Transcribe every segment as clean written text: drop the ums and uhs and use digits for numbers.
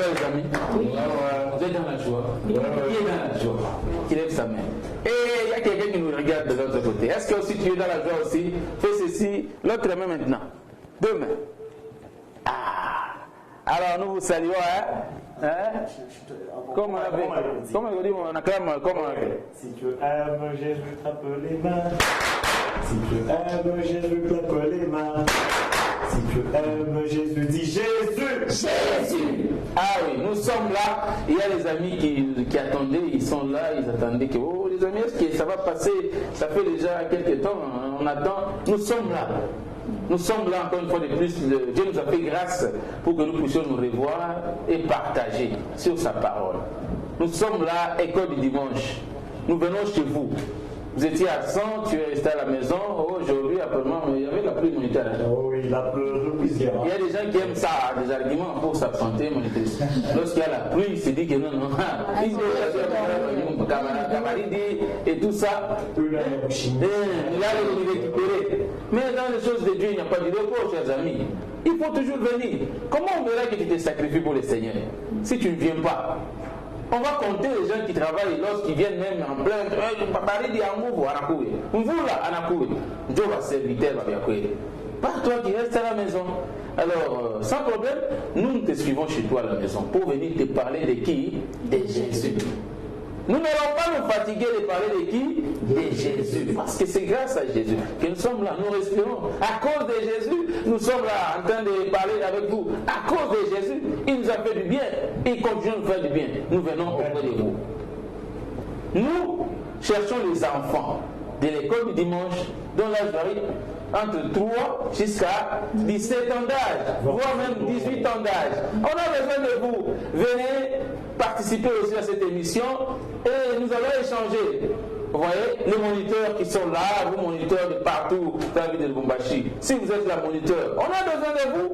joie, les amis? Oui. Vous êtes dans la joie? Oui. Qui est dans la joie? Qui lève sa main. Et il y a quelqu'un qui nous regarde de l'autre côté. Est-ce que aussi tu es dans la joie aussi? Fais ceci, l'autre main maintenant. 2 mains. Ah! Alors nous vous saluons, hein? Comment on dit, on acclame, comment on appelle? Si tu aimes Jésus, clappe les mains. Si tu aimes Jésus, clappe les mains. Si tu aimes Jésus, dis Jésus. Jésus. Ah oui, nous sommes là. Il y a les amis qui attendaient, ils sont là, ils attendaient que, oh les amis, est-ce que ça va passer? Ça fait déjà quelques temps, on attend. Nous sommes là. Nous sommes là encore une fois de plus. Dieu nous a fait grâce pour que nous puissions nous revoir et partager sur sa parole. Nous sommes là, école du dimanche. Nous venons chez vous. Vous étiez absent, tu es resté à la maison. Aujourd'hui, apparemment, il y avait la pluie monétaire. Oh oui, la pluie. Il y a des gens qui aiment ça, des arguments pour s'absenter monétaire. Lorsqu'il y a la pluie, il se dit que non. Et tout ça, il a les récupérer. Mais dans les choses de Dieu, il n'y a pas de repos, chers amis. Il faut toujours venir. Comment on verra que tu te sacrifies pour le Seigneur si tu ne viens pas? On va compter les gens qui travaillent lorsqu'ils viennent même en plein. Dieu va serviteur, va bien courir. Pas toi qui restes à la maison. Alors, sans problème, nous te suivons chez toi à la maison pour venir te parler de qui? De Jésus. Nous n'allons pas nous fatiguer de parler de qui? De Jésus. Parce que c'est grâce à Jésus que nous sommes là, nous respirons. À cause de Jésus, nous sommes là en train de parler avec vous. À cause de Jésus, il nous a fait du bien. Il continue de nous faire du bien. Nous venons auprès de vous. Nous cherchons les enfants de l'école du dimanche dont l'âge varie entre 3 jusqu'à 17 ans d'âge, voire même 18 ans d'âge. On a besoin de vous. Venez participer aussi à cette émission et nous allons échanger. Vous voyez, les moniteurs qui sont là, vous moniteurs de partout dans la ville de Lubumbashi. Si vous êtes la moniteur, on a besoin de vous.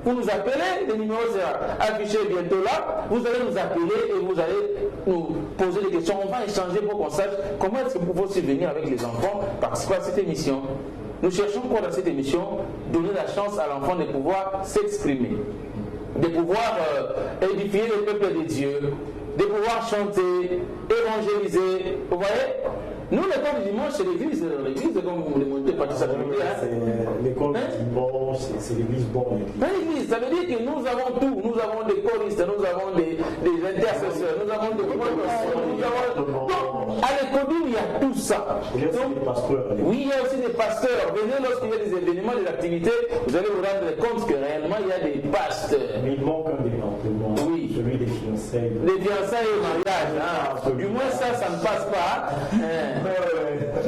Vous nous appelez, le numéro sera affiché bientôt là. Vous allez nous appeler et vous allez nous poser des questions. On va échanger pour qu'on sache comment est-ce que vous pouvez subvenir avec les enfants participer à cette émission. Nous cherchons quoi dans cette émission? Donner la chance à l'enfant de pouvoir s'exprimer, de pouvoir édifier le peuple de Dieu, de pouvoir chanter, évangéliser. Vous voyez? Nous, l'école du dimanche, c'est l'église. L'église, c'est comme vous le montrez, pas tout ça. C'est l'école du dimanche, c'est l'église bonne. L'église, ça veut dire que nous avons tout. Nous avons des choristes, nous avons des intercesseurs, nous avons des à l'école, il y a tout ça. Il y a aussi des pasteurs. Oui, il y a aussi des pasteurs. Venez lorsqu'il y a des événements, des activités, vous allez vous rendre compte que réellement, il y a des pasteurs. Mais il manque un département. Oui. Celui des fiançailles. Les fiançailles et mariage. Hein. Du moins, ça ne passe pas.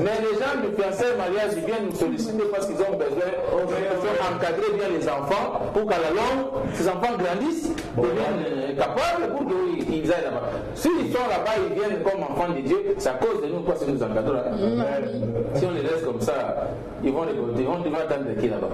Mais les gens du fiançailles et mariage, ils viennent nous solliciter parce qu'ils ont besoin d'encadrer bien les enfants pour qu'à la longue, ces enfants grandissent, deviennent capables pour qu'ils aillent là-bas. S'ils sont là-bas, ils viennent comme enfants de Dieu, c'est à cause de nous parce que nous encadrons là. Si on les laisse comme ça, ils vont attendre qui là-bas.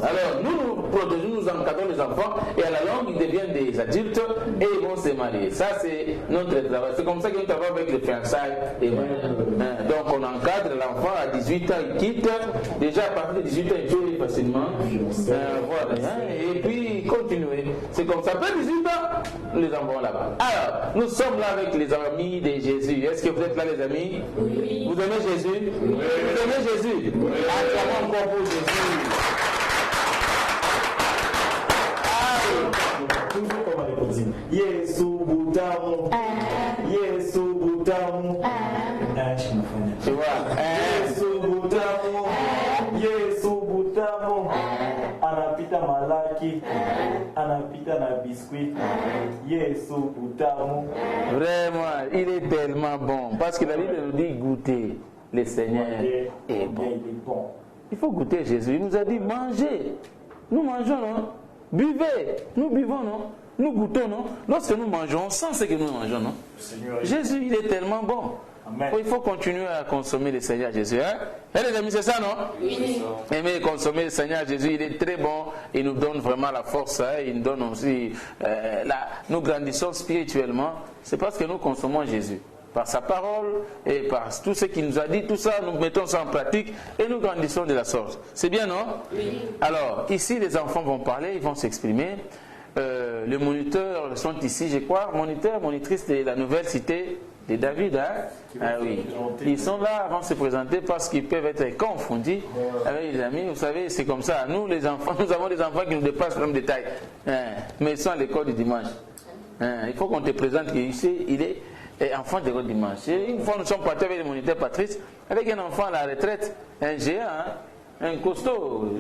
Alors, nous protégeons, nous encadrons les enfants et à la longue, ils deviennent des adultes et ils vont se marier. Ça, c'est notre travail. C'est comme ça que nous travaillons avec les fiançailles et donc, on encadre l'enfant à 18 ans, il quitte. Déjà, à partir de 18 ans, il peut facilement. Voilà. Et puis, continuer. C'est comme ça. Après 18 ans, nous les envoyons là-bas. Alors, nous sommes là avec les amis de Jésus. Est-ce que vous êtes là, les amis? Oui. Vous aimez Jésus? Oui. Vous aimez Jésus? Oui. Acclamons encore pour Jésus. Toujours comme à l'époque. Yesu Boutamu. Yesu Boutamu. Tu vois? Yesu Boutamu. Yesu Boutamu. Anapita malaki. Anapita na biscuit. Yesu Boutamu. Vraiment, il est tellement bon. Parce que la Bible nous dit goûter. Le Seigneur est bon. Il faut goûter Jésus. Il nous a dit mangez. Nous mangeons, non? Buvez. Nous buvons, non? Nous goûtons, non? Lorsque nous mangeons, on sent ce que nous mangeons, non? Jésus, il est tellement bon. Amen. Il faut continuer à consommer le Seigneur Jésus. Hein? Et les amis, c'est ça, non? Oui. Aimer consommer le Seigneur Jésus, il est très bon. Il nous donne vraiment la force. Hein? Il nous donne aussi... nous grandissons spirituellement. C'est parce que nous consommons Jésus. Par sa parole et par tout ce qu'il nous a dit, tout ça, nous mettons ça en pratique et nous grandissons de la sorte. C'est bien, non? Oui. Alors, ici, les enfants vont parler, ils vont s'exprimer. les moniteurs sont ici, je crois. Moniteurs, monitrices de la nouvelle cité de David. Hein? Ah oui. Ils sont là avant de se présenter parce qu'ils peuvent être confondus avec les amis. Vous savez, c'est comme ça. Nous, les enfants, nous avons des enfants qui nous dépassent même des tailles. Mais ils sont à l'école du dimanche. Il faut qu'on te présente ici, il est enfant de l'école du dimanche. Et une fois, nous sommes partis avec les moniteurs Patrice, avec un enfant à la retraite, un géant. Hein? Un costaud,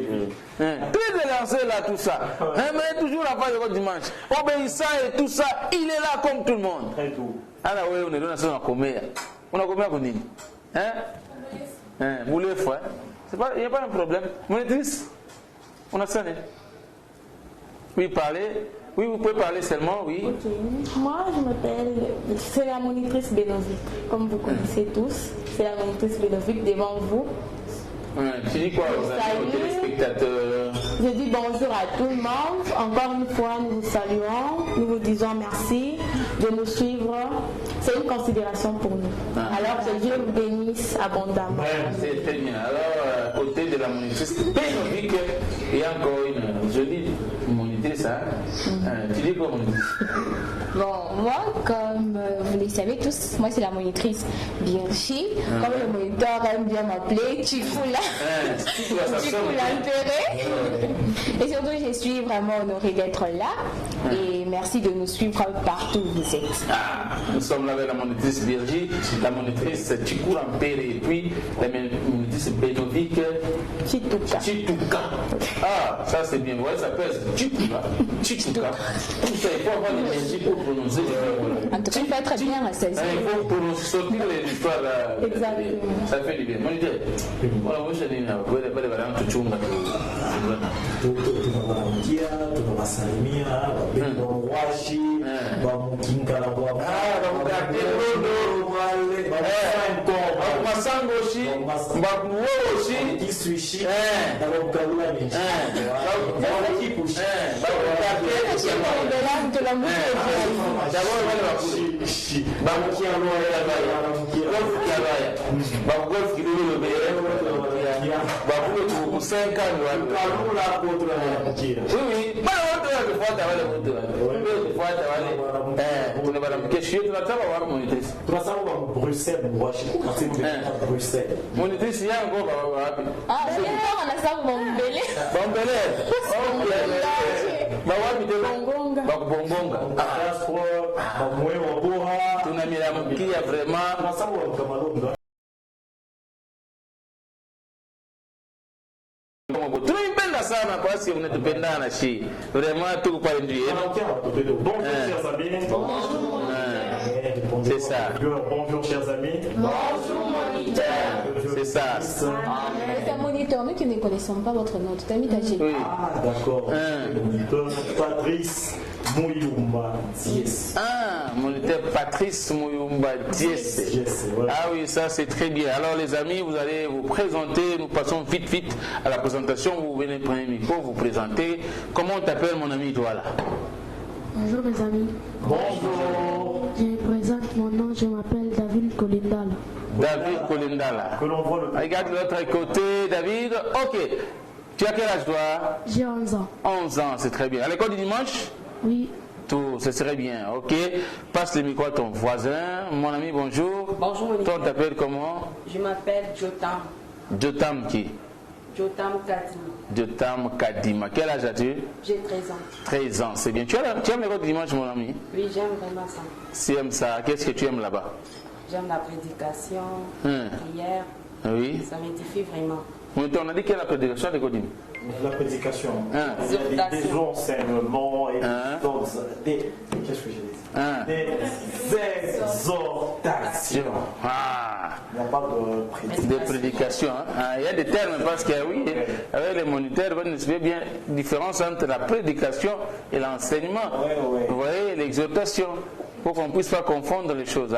très élancé là, tout ça. Mais toujours la fin de dimanche. Obéissant et tout ça, il est là comme tout le monde. Alors, oui, on est dans la commune. On a combien de nini? Boulez fois. Il n'y a pas un problème. Monitrice, on a ça, né? Oui, parlez. Oui, vous pouvez parler seulement, oui. Ok. Moi, je m'appelle, c'est la monitrice Bénovic. Comme vous connaissez tous, c'est la monitrice Bénovic devant vous. Tu dis quoi aux téléspectateurs? Je dis bonjour à tout le monde. Encore une fois, nous vous saluons. Nous vous disons merci de nous suivre. C'est une considération pour nous. Alors que Dieu vous bénisse abondamment. C'est très bien. Alors, à côté de la monitrice Bénovic, il y a encore une jolie monitrice. Tu dis quoi, monitrice? Bon, moi, comme vous le savez tous, moi c'est la monitrice Birchi. Comme le moniteur aime bien m'appeler, Chifoula. Chifoula Impéré. Et surtout, je suis vraiment honorée d'être là. Et merci de nous suivre partout où vous êtes. Nous sommes là avec la monitrice Birchi, la monitrice Chifoula Impéré, et puis la monitrice Bénovic Chituka. Chituka. Ah, ça c'est bien. Ouais, ça pèse. Chituka. Chituka. Tout ça, il faut avoir l'énergie pour prononcer. En tout cas, il faut être bien à 16 ans. Il faut prononcer, sortir l'histoire là. Exactement. Ça fait du bien. Moniteur, voilà, vous savez, vous allez voir un tout chunga. Tunawaamkia, tunawasalimia, wapendwa wawashi, bamukinkala kwa masangoshi, mbakuwoshi, kiswishi, bakukabula minshi, bakukipushi, monitrice yango wapi? Ah, on a ça bombele. Bombele. Bawapi de bakubongonga. Tunamiramukia vraiment. Tunaipenda sana kwa sababu unatupendana shi. Vraiment tuko kwa ndio. C'est ça. Bonjour chers amis. Bonjour moniteur. C'est ça. C'est moniteur, nous qui ne connaissons pas votre nom. Tu t'as mis ta G. Oui. Ah d'accord. Moniteur Patrice Mouyumba Dies. Ah, moniteur Patrice Mouyumba Dies. Voilà. Ah oui, ça c'est très bien. Alors les amis, vous allez vous présenter. Nous passons vite à la présentation. Vous venez prendre le micro, vous présenter. Comment on t'appelle mon ami toi là? Bonjour mes amis. Bonjour. Je me présente, mon nom, je m'appelle David Kolindala. David Kolindala. Que l'on voit le Regarde de l'autre côté, David. Ok. Tu as quel âge toi? J'ai 11 ans. 11 ans, c'est très bien. À l'école du dimanche? Oui. Tout, ce serait bien. Ok. Passe le micro à ton voisin. Mon ami, bonjour. Bonjour, Monique. Toi, t'appelles comment? Je m'appelle Jotam. Jotam qui? Jotam Kadima. Jotam Kadima. Quel âge as-tu? J'ai 13 ans. 13 ans, c'est bien. Tu aimes l'école du dimanche, mon ami? Oui, j'aime vraiment ça. Si tu aimes ça, qu'est-ce que tu aimes là-bas? J'aime la prédication, la prière. Oui. Ça m'édifie vraiment. On a dit quelle est la prédication à l'école du dimanche? la prédication. Il y a des enseignements et qu'est-ce que j'ai dit? Des exhortations. Il n'y a pas de prédication. Il y a des termes parce que oui, avec les moniteurs, vous savez bien la différence entre la prédication et l'enseignement. Vous voyez, l'exhortation. Pour qu'on ne puisse pas confondre les choses.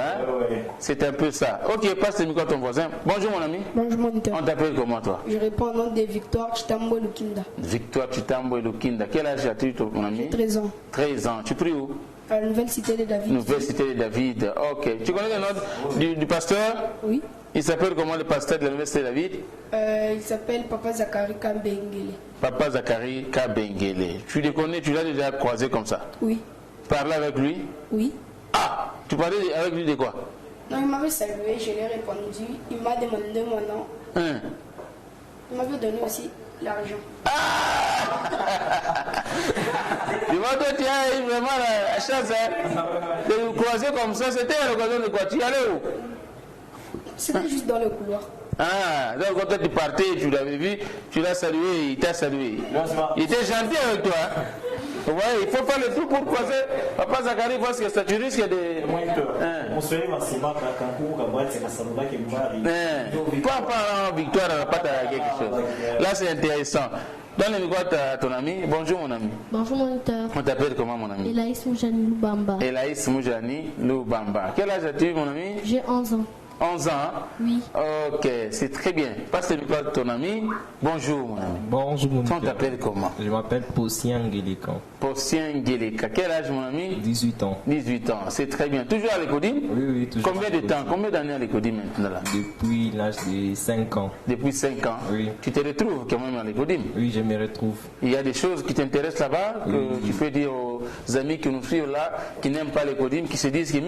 C'est un peu ça. Ok, passe le micro à ton voisin. Bonjour mon ami. Bonjour moniteur. On t'appelle comment toi? Je réponds au nom de Victoire Chitambo Lukinda. Victoire Chitambo Lukinda. Quel âge as-tu mon ami? 13 ans. 13 ans. Tu pries où? À la Nouvelle Cité de David. Nouvelle Cité de David. Ok. Tu connais le nom du pasteur? Oui. Il s'appelle comment le pasteur de l'Université David? Il s'appelle Papa Zachary Kabengele. Papa Zachary Kabengele. Tu le connais, tu l'as déjà croisé comme ça? Oui. Parler avec lui? Oui. Ah, tu parlais avec lui de quoi? Non, il m'avait salué, je lui ai répondu. Il m'a demandé mon nom. Il m'avait donné aussi l'argent. Tu vois, toi, tu as eu vraiment la chance de nous croiser comme ça. C'était à l'occasion de quoi? Tu y allais où? C'était juste dans le couloir. Ah, donc quand tu partais, tu l'avais vu, tu l'as salué, il t'a salué. Il était gentil avec toi. Hein? Ouais, il faut faire le tout pour croiser. Papa Zachary, parce que ça, tu risques de... Pas victoire, pas quelque chose. Là, c'est intéressant. Donne le micro à ton ami. Bonjour, mon ami. Bonjour, moniteur. On t'appelle comment, mon ami? Elaïs Moujani Lubamba. Elaïs Moujani Lubamba. Quel âge as-tu, mon ami? J'ai 11 ans. 11 ans? Oui. Ok, c'est très bien. Passe le micro à ton ami. Bonjour, mon ami. Bonjour, mon ami. On t'appelle comment? Je m'appelle Possien Ngélika. Possien Ngélika. Quel âge, mon ami? 18 ans. 18 ans, c'est très bien. Toujours à l'Écodim? Oui, toujours. Combien de temps? Combien d'années à l'Écodim maintenant là? Depuis l'âge de 5 ans. Depuis 5 ans? Oui. Tu te retrouves quand même à l'Écodim? Oui, je me retrouve. Il y a des choses qui t'intéressent là-bas, que tu peux dire aux amis qui nous suivent là, qui n'aiment pas l'Écodim, qui se disent que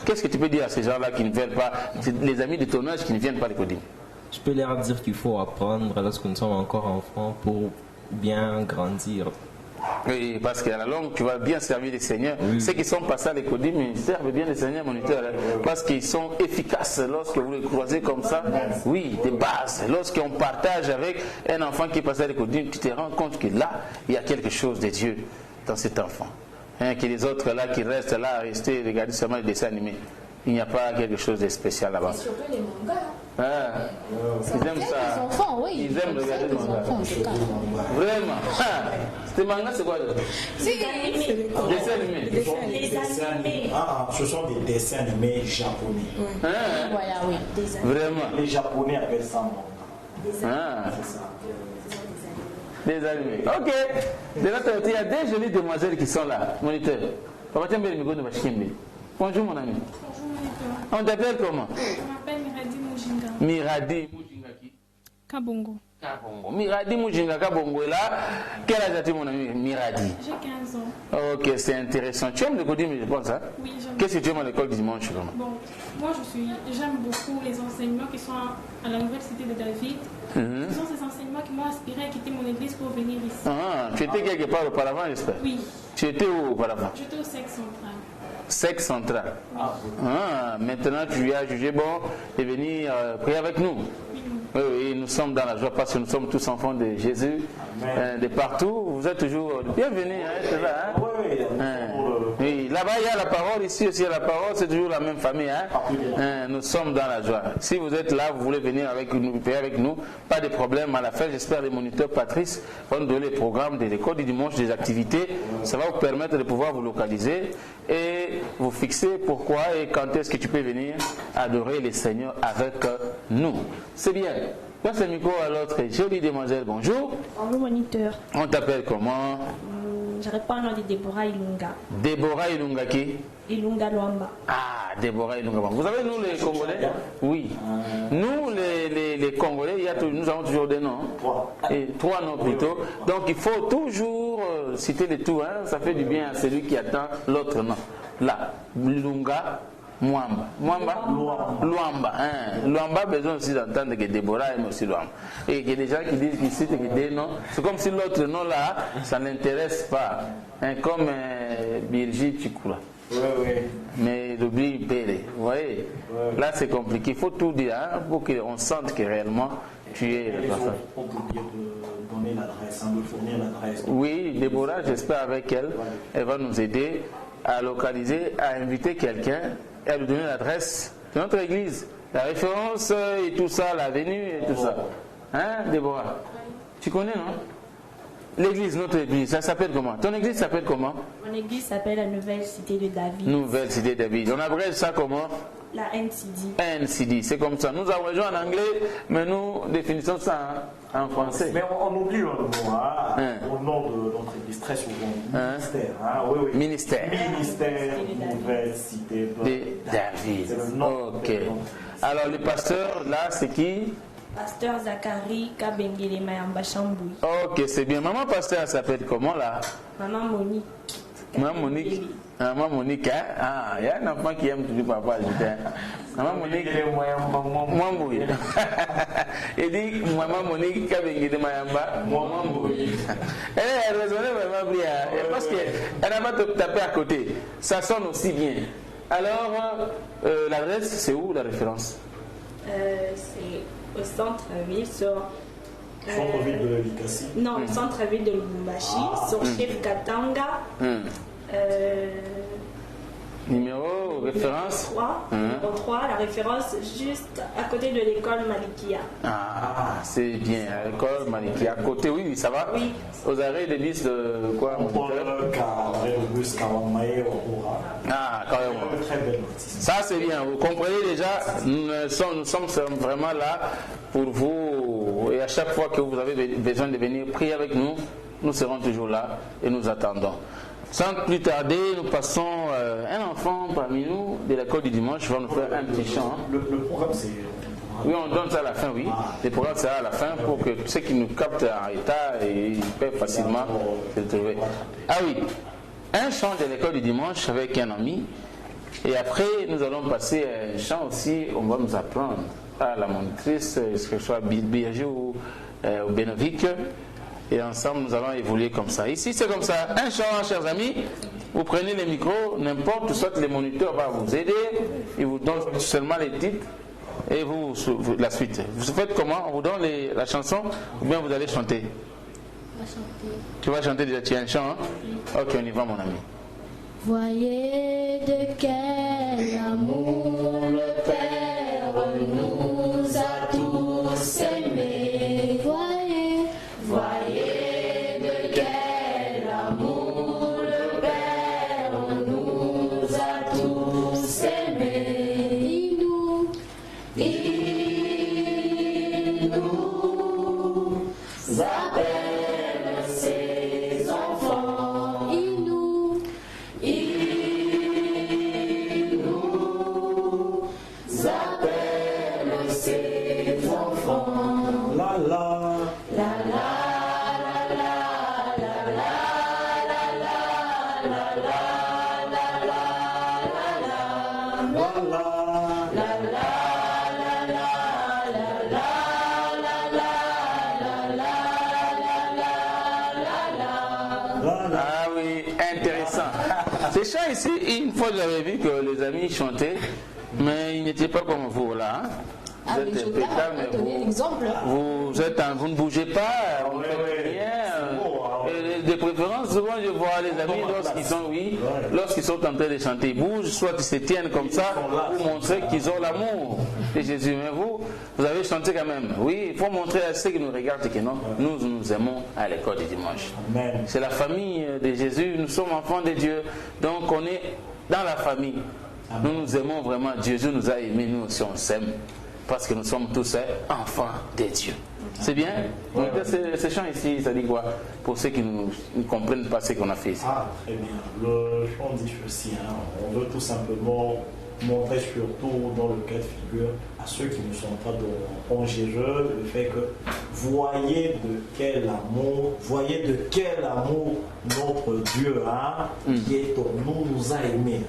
qu'est-ce que tu peux dire à ces gens-là qui ne veulent pas, les amis de ton âge qui ne viennent pas à l'Écodim? Je peux leur dire qu'il faut apprendre lorsque nous sommes encore enfants pour bien grandir. Oui, parce qu'à la longue, tu vas bien servir les seigneurs. Ceux qui sont passés à l'Écodim, ils servent bien les seigneurs moniteurs. Parce qu'ils sont efficaces lorsque vous les croisez comme ça. Oui, de base. Lorsqu'on partage avec un enfant qui est passé à l'Écodim, tu te rends compte que là, il y a quelque chose de Dieu dans cet enfant. Hein, que les autres là qui restent là, rester regarder seulement les dessins animés. Il n'y a pas quelque chose de spécial là-bas. Surtout les mangas. Ah, ils aiment ça. Les enfants, oui. Ils aiment regarder les mangas. Vraiment. Ah, ces mangas, c'est quoi? Si. Dessins animés. Ce sont des dessins animés japonais. Voilà, oui. Vraiment. Les Japonais appellent ça manga. Des animés. Ok. De l'autre côté, il y a des jolies demoiselles qui sont là. Moniteur. Bonjour, mon ami. Bonjour, moniteur. On t'appelle comment? Je m'appelle Miradi Mujinga. Miradi Mujinga qui? Kabongo. Kabongo. Miradi Mujinga Kabongo est là. Quel âge as-tu, mon ami Miradi? J'ai 15 ans. Ok, c'est intéressant. Tu aimes l'école, je pense, hein? Oui, j'aime. Qu'est-ce que tu aimes à l'école du dimanche? Bon, moi j'aime beaucoup les enseignements qui sont à la Nouvelle Cité de David. Ce sont ces enseignements qui m'ont inspiré à quitter mon église pour venir ici. Ah, tu étais quelque part auparavant, j'espère? Oui. Tu étais où auparavant? J'étais au sexe central. Sexe central. Ah, maintenant tu as jugé bon de venir prier avec nous. Oui, nous sommes dans la joie parce que nous sommes tous enfants de Jésus. De partout, vous êtes toujours bienvenus. Hein, là, hein? Oui, là-bas il y a la parole, ici aussi il y a la parole, c'est toujours la même famille. Hein? Nous sommes dans la joie. Si vous êtes là, vous voulez venir avec nous, prier avec nous, pas de problème. À la fin, j'espère les moniteurs Patrice vont nous donner les programmes de l'école du dimanche, des activités. Ça va vous permettre de pouvoir vous localiser et vous fixer pourquoi et quand est-ce que tu peux venir adorer les Seigneurs avec nous. C'est bien. Passe le micro à l'autre jolie demoiselle. Bonjour. Bonjour, moniteur. On t'appelle comment? Je réponds au nom de Déborah Ilunga. Déborah Ilunga qui? Ilunga Luamba. Ah, Déborah Ilunga. Vous savez, nous les Congolais? Oui. Nous les Congolais, nous avons toujours des noms. Trois noms plutôt. Donc il faut toujours citer les tout. Hein? Ça fait du bien à celui qui attend l'autre nom. Là, Ilunga. Mwamba. Mwamba? Luamba. Hein. Luamba a besoin aussi d'entendre que Déborah aime aussi Luamba. Et que les gens qui disent qu'ils citent des noms, c'est comme si l'autre nom là, ça ne l'intéresse pas. Hein, comme Birgit Chikula. Mais il oublie Péré. Vous voyez? Là c'est compliqué. Il faut tout dire hein, pour qu'on sente que réellement tu es la personne. On peut oublier de donner l'adresse, de fournir l'adresse. Oui, Déborah, j'espère avec elle, elle va nous aider à localiser, à inviter quelqu'un et à lui donner l'adresse de notre église, la référence et tout ça, la venue et tout ça. Hein, Déborah? Tu connais, non? L'église, notre église, ça s'appelle comment? Ton église s'appelle comment? Mon église s'appelle la Nouvelle Cité de David. Nouvelle Cité de David. On abrège ça comment? La NCD. NCD, c'est comme ça. Nous avons en anglais, mais nous définissons ça En français. Mais on oublie le nom, au nom de notre église, très souvent. Ministère. Oui, oui. Ministère. Ministère Nouvelle Cité de David. C'est le nom. Ok. Alors, le pasteur, là, c'est qui? Pasteur Zachary Kabengele Mayamba Chamboui. Ok, c'est bien. Maman pasteur, elle s'appelle comment, là? Maman Monique. Maman Monique. Maman Monique, hein? Ah, il y a un enfant qui aime toujours papa, je dis. Maman Monique. Moi, Mouy. Il dit, Maman Monique, Kabengele Mayamba. Moi, Mouy. Elle a raisonné vraiment bien. Parce qu'elle n'a pas tapé à côté. Ça sonne aussi bien. Alors, l'adresse, c'est où la référence? C'est au centre-ville, sur. Centre-ville de Likasi. Non, le centre-ville de Lubumbashi, sur Chef Katanga. Numéro, référence 3, numéro 3, la référence juste à côté de l'école Malikia. Ah, c'est bien, l'école Malikia. À côté, oui, ça va? Oui. Aux arrêts de bus de quoi? Arrêt de bus Kawamae, Ah, quand même. Très belle notice. Ça, c'est bien. Vous comprenez déjà, nous sommes vraiment là pour vous. Et à chaque fois que vous avez besoin de venir prier avec nous, nous serons toujours là et nous attendons. Sans plus tarder, nous passons un enfant parmi nous de l'école du dimanche va nous faire un petit chant. Le programme, c'est... Oui, on donne ça à la fin, oui. Le programme sera à la fin pour que ceux qui nous captent en état et ils peuvent facilement se trouver. Ah oui, un chant de l'école du dimanche avec un ami. Et après, nous allons passer un chant aussi, on va nous apprendre à la monitrice, que ce soit Birgit ou Benovic. Et ensemble, nous allons évoluer comme ça. Ici, c'est comme ça. Un chant, chers amis. Vous prenez les micros, n'importe, soit les moniteurs vont vous aider. Ils vous donnent seulement les titres et vous la suite. Vous faites comment? On vous donne la chanson ou bien vous allez chanter? On va chanter. Tu vas chanter déjà? Tu as un chant, hein? Ok, on y va, mon ami. Voyez de quel amour le Père nous a tous aimés. Voyez de quel amour le Père nous a tous aimés. Il nous appelle ses enfants. Il nous appelle ses enfants. La la. La la. Ah oui, intéressant. Ces chants ici, une fois j'avais vu que les amis chantaient, mais ils n'étaient pas comme vous là. Hein? Ah, mais je vais donner un exemple. Vous ne bougez pas, vous ne faites rien. De préférence, souvent je vois les amis lorsqu'ils sont en train de chanter, ils bougent, soit ils se tiennent comme ça pour montrer qu'ils ont l'amour de Jésus. Mais vous avez chanté quand même. Oui, il faut montrer à ceux qui nous regardent que non, nous aimons à l'école du dimanche. C'est la famille de Jésus, nous sommes enfants de Dieu, donc on est dans la famille. Nous aimons vraiment, Jésus nous a aimés, nous aussi on s'aime. Parce que nous sommes tous enfants de Dieu. C'est bien? Donc, ce chant ici, ça dit quoi? Pour ceux qui ne comprennent pas ce qu'on a fait ici. Ah, très bien. Le chant dit ceci, on veut tout simplement montrer surtout dans le cas de figure à ceux qui ne sont pas en Jésus le fait que voyez de quel amour notre Dieu qui est en nous a aimés.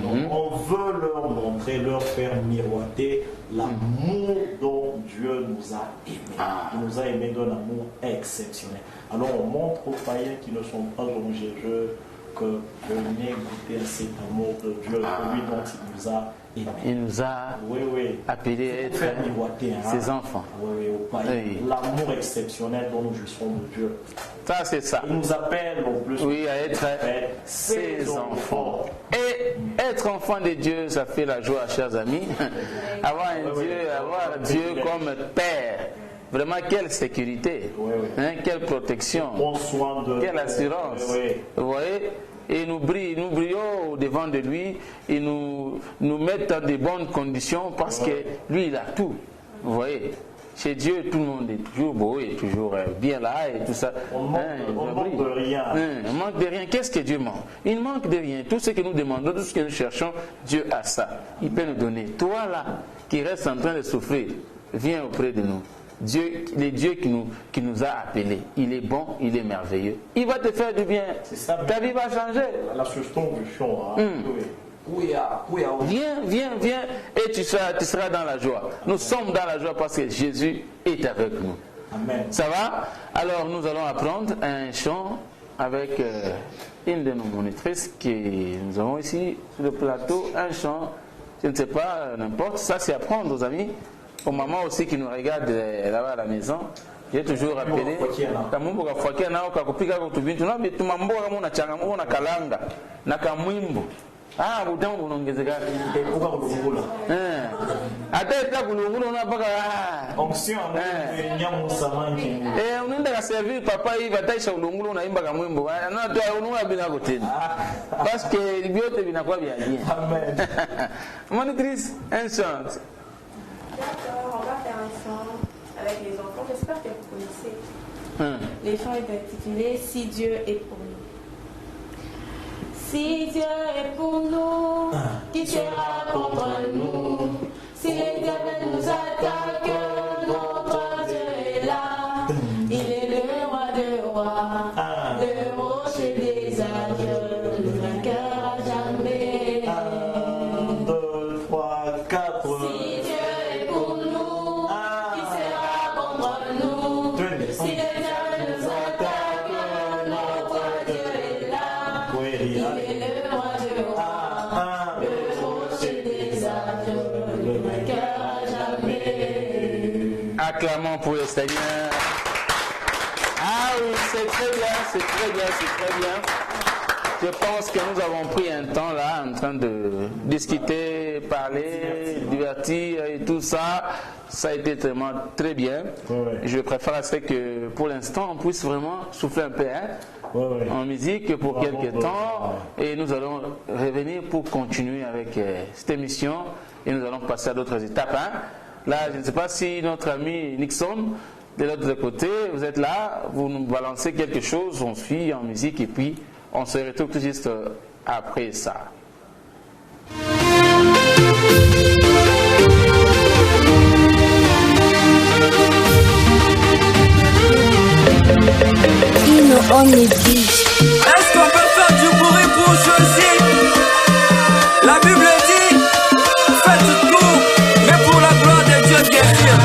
Donc, on veut leur montrer, leur faire miroiter l'amour dont Dieu nous a aimés. Il nous a aimés d'un amour exceptionnel. Alors on montre aux païens qui ne sont pas en Jésus que venez goûter à cet amour de Dieu, celui dont il nous a aimés. Il nous a appelés à être ses enfants. Oui, au païens. L'amour exceptionnel dont nous jouissons de Dieu. Ça, c'est ça. Il nous appelle en plus à être ses enfants. Et être enfant de Dieu, ça fait la joie, chers amis. Avoir Dieu comme Père. Vraiment, quelle sécurité, quelle protection, quelle assurance. Vous voyez? Et nous brillons devant de lui, et nous mettons dans de bonnes conditions parce que lui, il a tout. Vous voyez? chez Dieu, tout le monde est toujours beau et toujours bien là et tout ça. On manque de rien. On manque de rien. Qu'est-ce que Dieu manque? Il manque de rien. Tout ce que nous demandons, tout ce que nous cherchons, Dieu a ça. Il peut nous donner. Toi là, qui reste en train de souffrir, viens auprès de nous. Dieu, le Dieu qui nous a appelés, il est bon, il est merveilleux. Il va te faire du bien. Ça, ta vie va changer. La sustention, Viens et tu seras dans la joie. Nous sommes dans la joie parce que Jésus est avec nous. Amen. Ça va? Alors nous allons apprendre un chant avec une de nos monitrices que nous avons ici sur le plateau. Un chant, je ne sais pas, n'importe. Ça c'est apprendre aux amis. Aux mamans aussi qui nous regardent là-bas à la maison. J'ai toujours rappelé kamumbo kafuakia nao kakupika kutubintu na bitu mambo kama una changamoto na kalanga na kamwimbo butamu unaongezeka kuka kulungula hata ita kulungula unapaka onction nyamu samanki unaenda ka servir papa hivi ataisha ulungula unaimba kamwimbo na toa unua bila kutenda parce que vyote vinakuwa vya bien. Amen. Monitrice, un chant. D'accord, on va faire un chant avec les enfants. J'espère que vous connaissez. Les chants est intitulé Si Dieu est pour nous. Si Dieu est pour nous, qui sera contre nous? Si les diables nous attaquent, notre Dieu est là. Il est le roi des rois, le rocher des âges, le vainqueur à jamais. 1, 2, 3, 4. Si Dieu est pour nous, qui sera contre nous? Si les diables nous attaquent, notre Dieu est là. Il est le roi des rois, le rocher des âges, le vainqueur à jamais. Acclamons pour le Seigneur. Ah oui, c'est très bien, c'est très bien, c'est très bien. Je pense que nous avons pris un temps là en train de discuter, parler, divertir et tout ça. Ça a été vraiment très bien. Je préfère à ce que pour l'instant on puisse vraiment souffler un peu en musique pour quelques temps. Et nous allons revenir pour continuer avec cette émission et nous allons passer à d'autres étapes. Là, je ne sais pas si notre ami Nixon, de l'autre côté, vous êtes là, vous nous balancez quelque chose, on suit en musique et puis on se retrouve tout juste après ça. Est-ce qu'on peut faire du bruit pour Josie? La Bible dit, faites tout, mais pour la gloire de Dieu, bien sûr.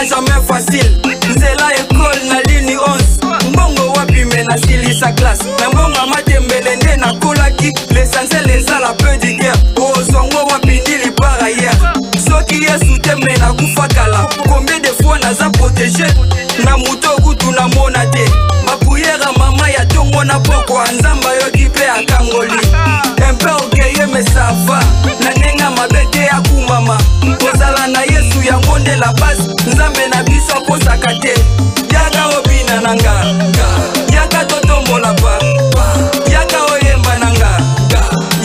Jamais facile nzela école na lini 11 mbongo wapi mena silisa classe na mbongo matembele nde nakolaki l'essentiel ezala peu de guerre ozongo wapi ndili par ailleurs soki yesu te mena kufakala combien de fois naza protégé na muto kutu na mona te bapuyera mama ya tongo na poko nzamba yoki pe akangoli empe okeye mesava na nenga mabete ya kumama kozala na yesu ya monde la base nzambe na biso kosaka te yaka obina nanga yaka totombola pa yaka oyemba nanga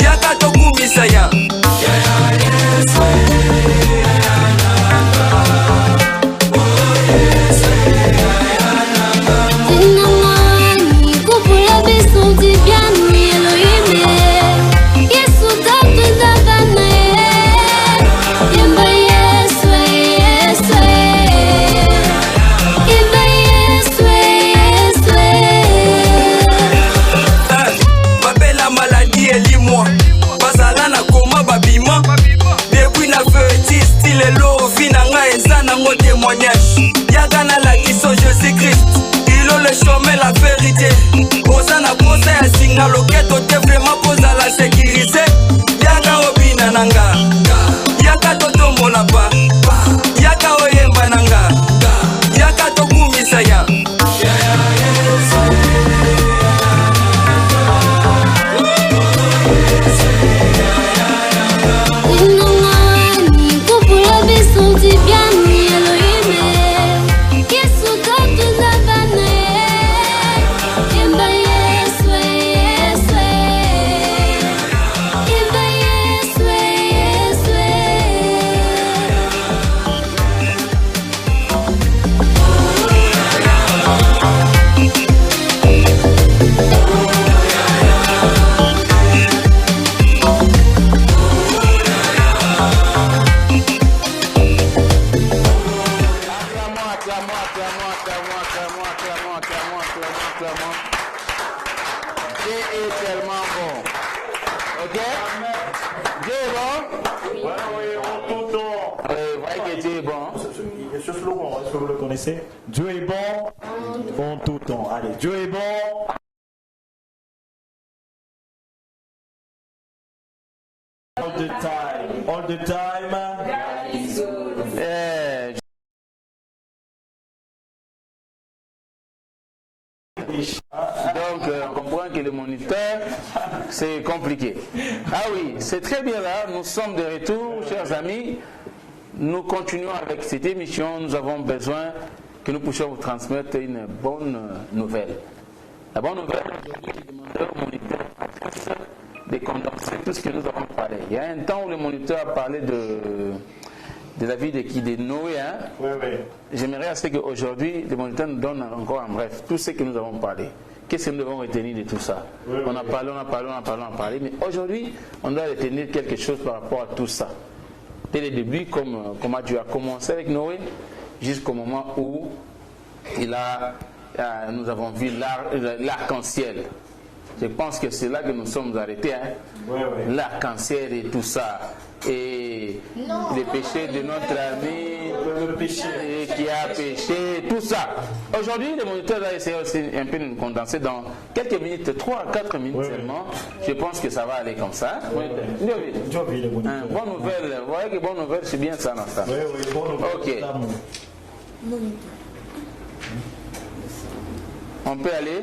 yaka tokumisa ya Yes, Dieu est tellement bon. Ok? Dieu est bon? Oui, en tout temps. Vous voyez que Dieu est bon. Ce slogan, est-ce que vous le connaissez? Dieu est bon en tout temps. Allez, Dieu est bon. All the time. All the time. God is good. Donc, on comprend que le moniteur, c'est compliqué. Ah oui, c'est très bien là. Nous sommes de retour, chers amis. Nous continuons avec cette émission. Nous avons besoin que nous puissions vous transmettre une bonne nouvelle. La bonne nouvelle, aujourd'hui, le demandeur au moniteur de condenser tout ce que nous avons parlé. Il y a un temps où le moniteur a parlé de la vie de Noé. Hein? Oui, oui. J'aimerais à ce qu'aujourd'hui, le moniteur nous donne encore en bref tout ce que nous avons parlé. Qu'est-ce que nous devons retenir de tout ça? Oui, on a parlé, mais aujourd'hui, on doit retenir quelque chose par rapport à tout ça. Dès le début, comment Dieu a commencé avec Noé, jusqu'au moment où nous avons vu l'arc-en-ciel. Je pense que c'est là que nous sommes arrêtés. Hein? Oui, oui. L'arc-en-ciel et tout ça. Et les péchés de notre ami qui a péché, tout ça. Aujourd'hui, le moniteur va essayer aussi un peu de nous condenser dans quelques minutes, 3 à 4 minutes seulement. Je pense que ça va aller comme ça. Bonne nouvelle. Vous voyez que bonne nouvelle, c'est bien ça, non, ça. Oui, oui, bonne nouvelle. Ok. On peut aller?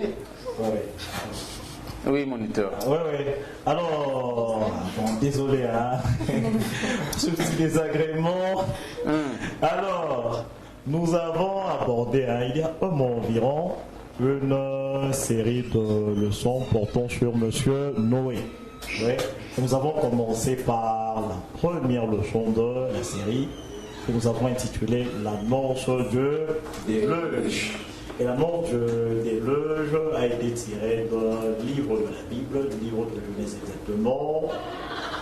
Oui, moniteur. Oui, oui. Alors, bon, désolé, hein. Ce petit désagrément. Alors, nous avons abordé, hein, il y a un mois environ, une série de leçons portant sur Monsieur Noé. Oui. Nous avons commencé par la première leçon de la série que nous avons intitulée L'annonce de déluge. Et l'annonce de déluge a été tirée d'un livre de la Bible, du livre de Genèse exactement,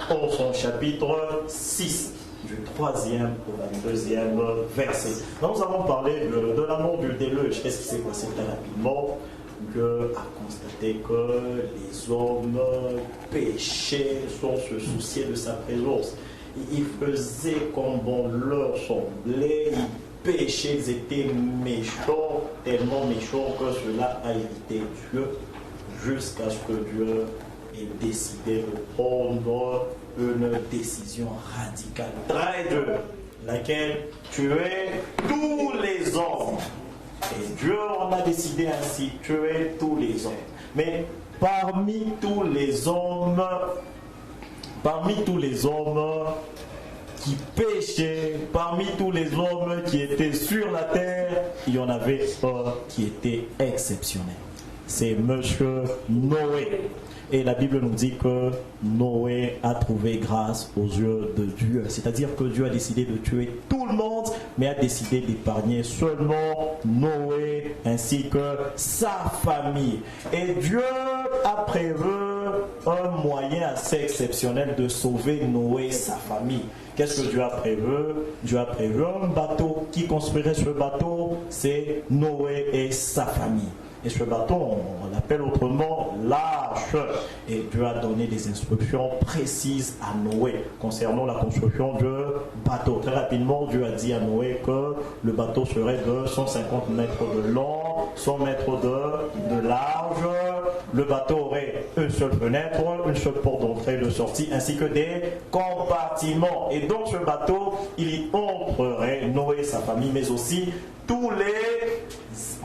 en son chapitre 6, du 3e au 22e verset. Nous avons parlé de l'annonce du déluge. Qu'est-ce qui s'est passé très rapidement? Dieu a constaté que les hommes péchaient sans se soucier de sa présence. Ils faisaient comme bon leur semblait. Péchés, ils étaient méchants, tellement méchants que cela a irrité Dieu, jusqu'à ce que Dieu ait décidé de prendre une décision radicale, très dure, laquelle tuer tous les hommes. Et Dieu en a décidé ainsi, tuer tous les hommes. Mais parmi tous les hommes qui péchaient, parmi tous les hommes qui étaient sur la terre, il y en avait un qui était exceptionnel. C'est Monsieur Noé. Et la Bible nous dit que Noé a trouvé grâce aux yeux de Dieu. C'est-à-dire que Dieu a décidé de tuer tout le monde, mais a décidé d'épargner seulement Noé ainsi que sa famille. Et Dieu a prévu un moyen assez exceptionnel de sauver Noé et sa famille. Qu'est-ce que Dieu a prévu? Dieu a prévu un bateau. Qui construirait ce bateau? C'est Noé et sa famille. Et ce bateau, on l'appelle autrement l'arche. Et Dieu a donné des instructions précises à Noé concernant la construction du bateau. Très rapidement, Dieu a dit à Noé que le bateau serait de 150 mètres de long, 100 mètres de large. Le bateau aurait une seule fenêtre, une seule porte d'entrée et de sortie, ainsi que des compartiments. Et dans ce bateau, il y entrerait Noé et sa famille, mais aussi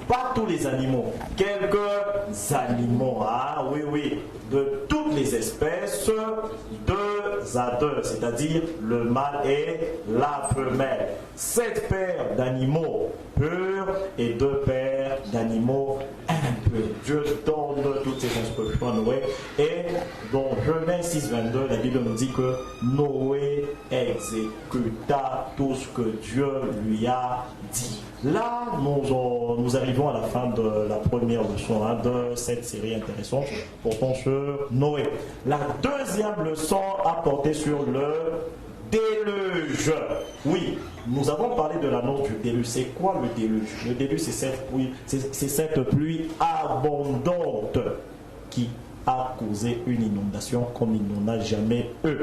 pas tous les animaux, quelques animaux, oui, de toutes les espèces, 2 à 2, c'est-à-dire le mâle et la femelle. 7 paires d'animaux purs et 2 paires d'animaux impurs. Dieu donne toutes ces instructions à Noé. Et dans Genèse 6:22, la Bible nous dit que Noé exécuta tout ce que Dieu lui a dit. Là, nous arrivons à la fin de la première leçon de cette série intéressante portant sur Noé. La deuxième leçon a porté sur le déluge. Oui, nous avons parlé de l'annonce du déluge. C'est quoi le déluge? Le déluge, c'est cette pluie abondante qui a causé une inondation comme il n'en a jamais eu.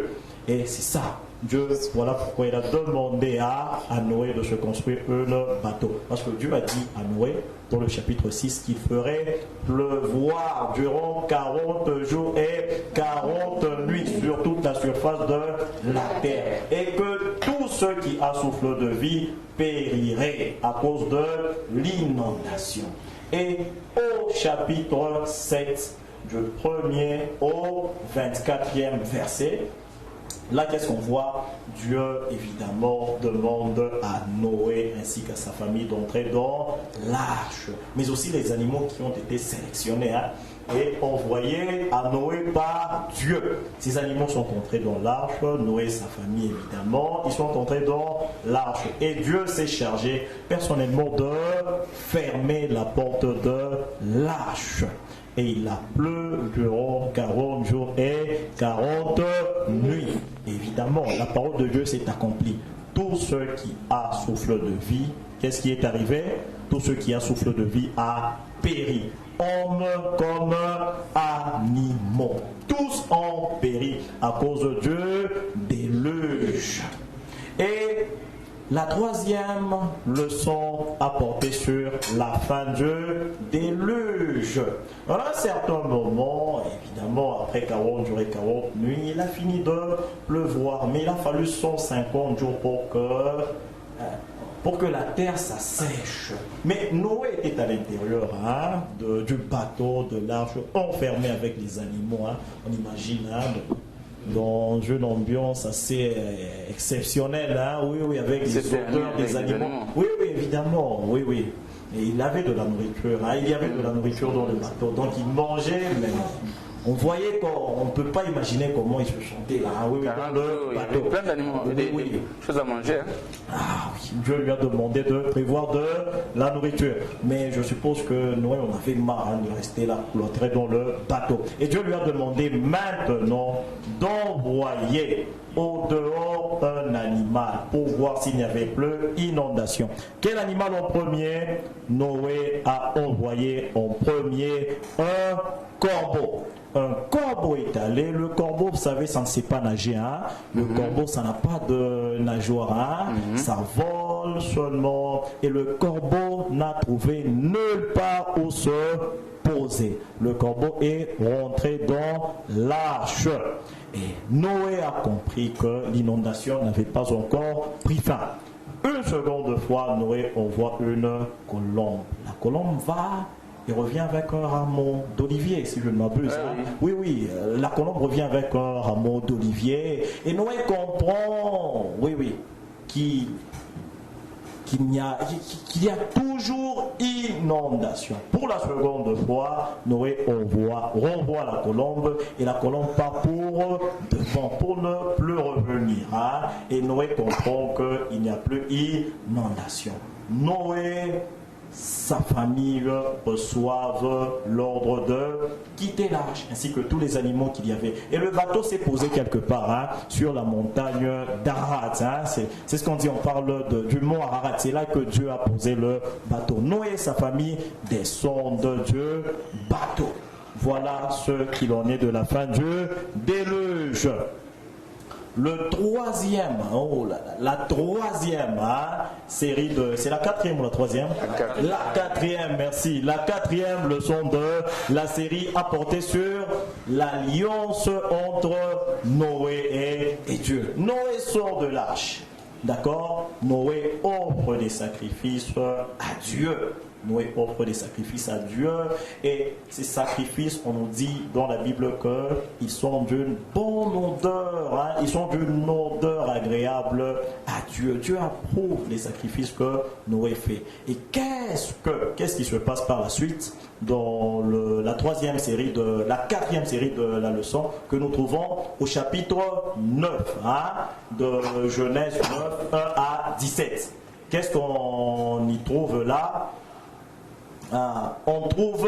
Et c'est ça. Dieu, voilà pourquoi il a demandé à Noé de se construire un bateau. Parce que Dieu a dit à Noé, dans le chapitre 6, qu'il ferait pleuvoir durant 40 jours et 40 nuits sur toute la surface de la terre. Et que tous ceux qui a souffle de vie périraient à cause de l'inondation. Et au chapitre 7, du 1er au 24e verset, là, qu'est-ce qu'on voit? Dieu, évidemment, demande à Noé ainsi qu'à sa famille d'entrer dans l'arche. Mais aussi les animaux qui ont été sélectionnés et envoyés à Noé par Dieu. Ces animaux sont entrés dans l'arche. Noé et sa famille, évidemment, ils sont entrés dans l'arche. Et Dieu s'est chargé personnellement de fermer la porte de l'arche. Et il a plu durant 40 jours et 40 nuits. Évidemment, la parole de Dieu s'est accomplie. Tous ceux qui a souffle de vie, qu'est-ce qui est arrivé? Tous ceux qui a souffle de vie a péri. Hommes comme animaux. Tous ont péri à cause du déluge. Et la troisième leçon à porter sur la fin du déluge. À un certain moment, évidemment, après 40 jours et 40 nuits, il a fini de pleuvoir, mais il a fallu 150 jours pour que la terre s'assèche. Mais Noé était à l'intérieur du bateau, de l'arche, enfermé avec les animaux. On imagine, dans une ambiance assez exceptionnelle, oui, avec les odeurs des animaux. Oui, évidemment, oui. Et il avait de la nourriture, il y avait de la nourriture dans le bateau, donc il mangeait, mais on voyait qu'on ne peut pas imaginer comment il se sentait là. Oui, dans le bateau. Il y avait plein d'animaux, des choses à manger. Oui, Dieu lui a demandé de prévoir de la nourriture. Mais je suppose que Noé, on avait marre de rester là, cloîtré dans le bateau. Et Dieu lui a demandé maintenant d'envoyer au dehors un animal pour voir s'il n'y avait plus inondation. Quel animal en premier? Noé a envoyé en premier un corbeau. Un corbeau est allé. Le corbeau, vous savez, ça ne sait pas nager. Le corbeau, ça n'a pas de nageoire. Ça vole seulement. Et le corbeau n'a trouvé nulle part où se poser. Le corbeau est rentré dans l'arche. Et Noé a compris que l'inondation n'avait pas encore pris fin. Une seconde fois, Noé envoie une colombe. La colombe va et revient avec un rameau d'olivier, si je ne m'abuse. Oui, la colombe revient avec un rameau d'olivier. Et Noé comprend, qu'il y a toujours inondation. Pour la seconde fois, Noé renvoie la colombe et la colombe part pour devant, pour ne plus revenir. Et Noé comprend qu'il n'y a plus inondation. Noé, sa famille reçoivent l'ordre de quitter l'arche, ainsi que tous les animaux qu'il y avait. Et le bateau s'est posé quelque part sur la montagne d'Ararat. C'est ce qu'on dit, on parle du mont Ararat. C'est là que Dieu a posé le bateau. Noé et sa famille descendent du bateau. Voilà ce qu'il en est de la fin du déluge. Le troisième, la troisième série de... C'est la quatrième ou la troisième? La quatrième, merci. La quatrième leçon de la série a porté sur l'alliance entre Noé et Dieu. Noé sort de l'arche. D'accord? Noé offre des sacrifices à Dieu. Noé offre des sacrifices à Dieu. Et ces sacrifices, on nous dit dans la Bible qu'ils sont d'une bonne odeur. Ils sont d'une odeur agréable à Dieu. Dieu approuve les sacrifices que Noé fait. Et qu'est-ce qui se passe par la suite dans la quatrième série de la leçon que nous trouvons au chapitre 9 de Genèse 9, 1 à 17. Qu'est-ce qu'on y trouve là? On trouve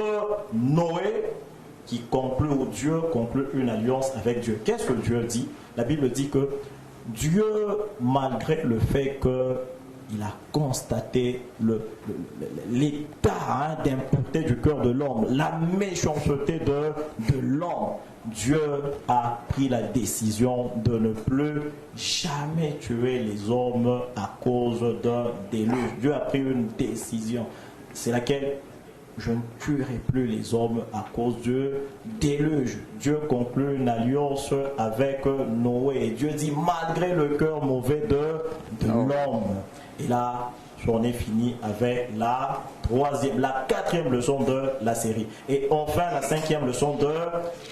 Noé qui conclut une alliance avec Dieu. Qu'est-ce que Dieu dit? La Bible dit que Dieu, malgré le fait qu'il a constaté l'état d'impureté du cœur de l'homme, la méchanceté de l'homme, Dieu a pris la décision de ne plus jamais tuer les hommes à cause d'un déluge. Dieu a pris une décision, c'est laquelle je ne tuerai plus les hommes à cause du déluge. Dieu conclut une alliance avec Noé. Dieu dit, malgré le cœur mauvais de l'homme. Et là, on est fini avec la quatrième leçon de la série. Et enfin, la 5e leçon de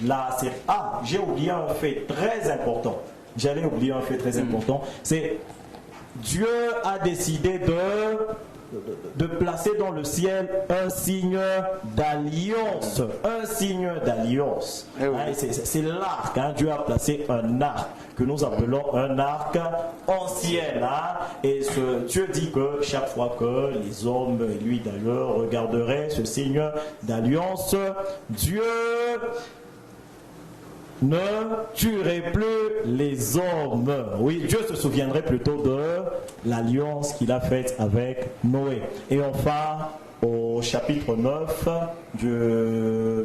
la série. Ah, j'ai oublié un fait très important. J'allais oublier un fait très important. C'est Dieu a décidé de placer dans le ciel un signe d'alliance. Un signe d'alliance. C'est l'arc. Dieu a placé un arc que nous appelons un arc ancien. Et Dieu dit que chaque fois que les hommes, et lui d'ailleurs, regarderaient ce signe d'alliance, Dieu ne tuerait plus les hommes. Oui, Dieu se souviendrait plutôt de l'alliance qu'il a faite avec Noé. Et enfin, au chapitre 9, du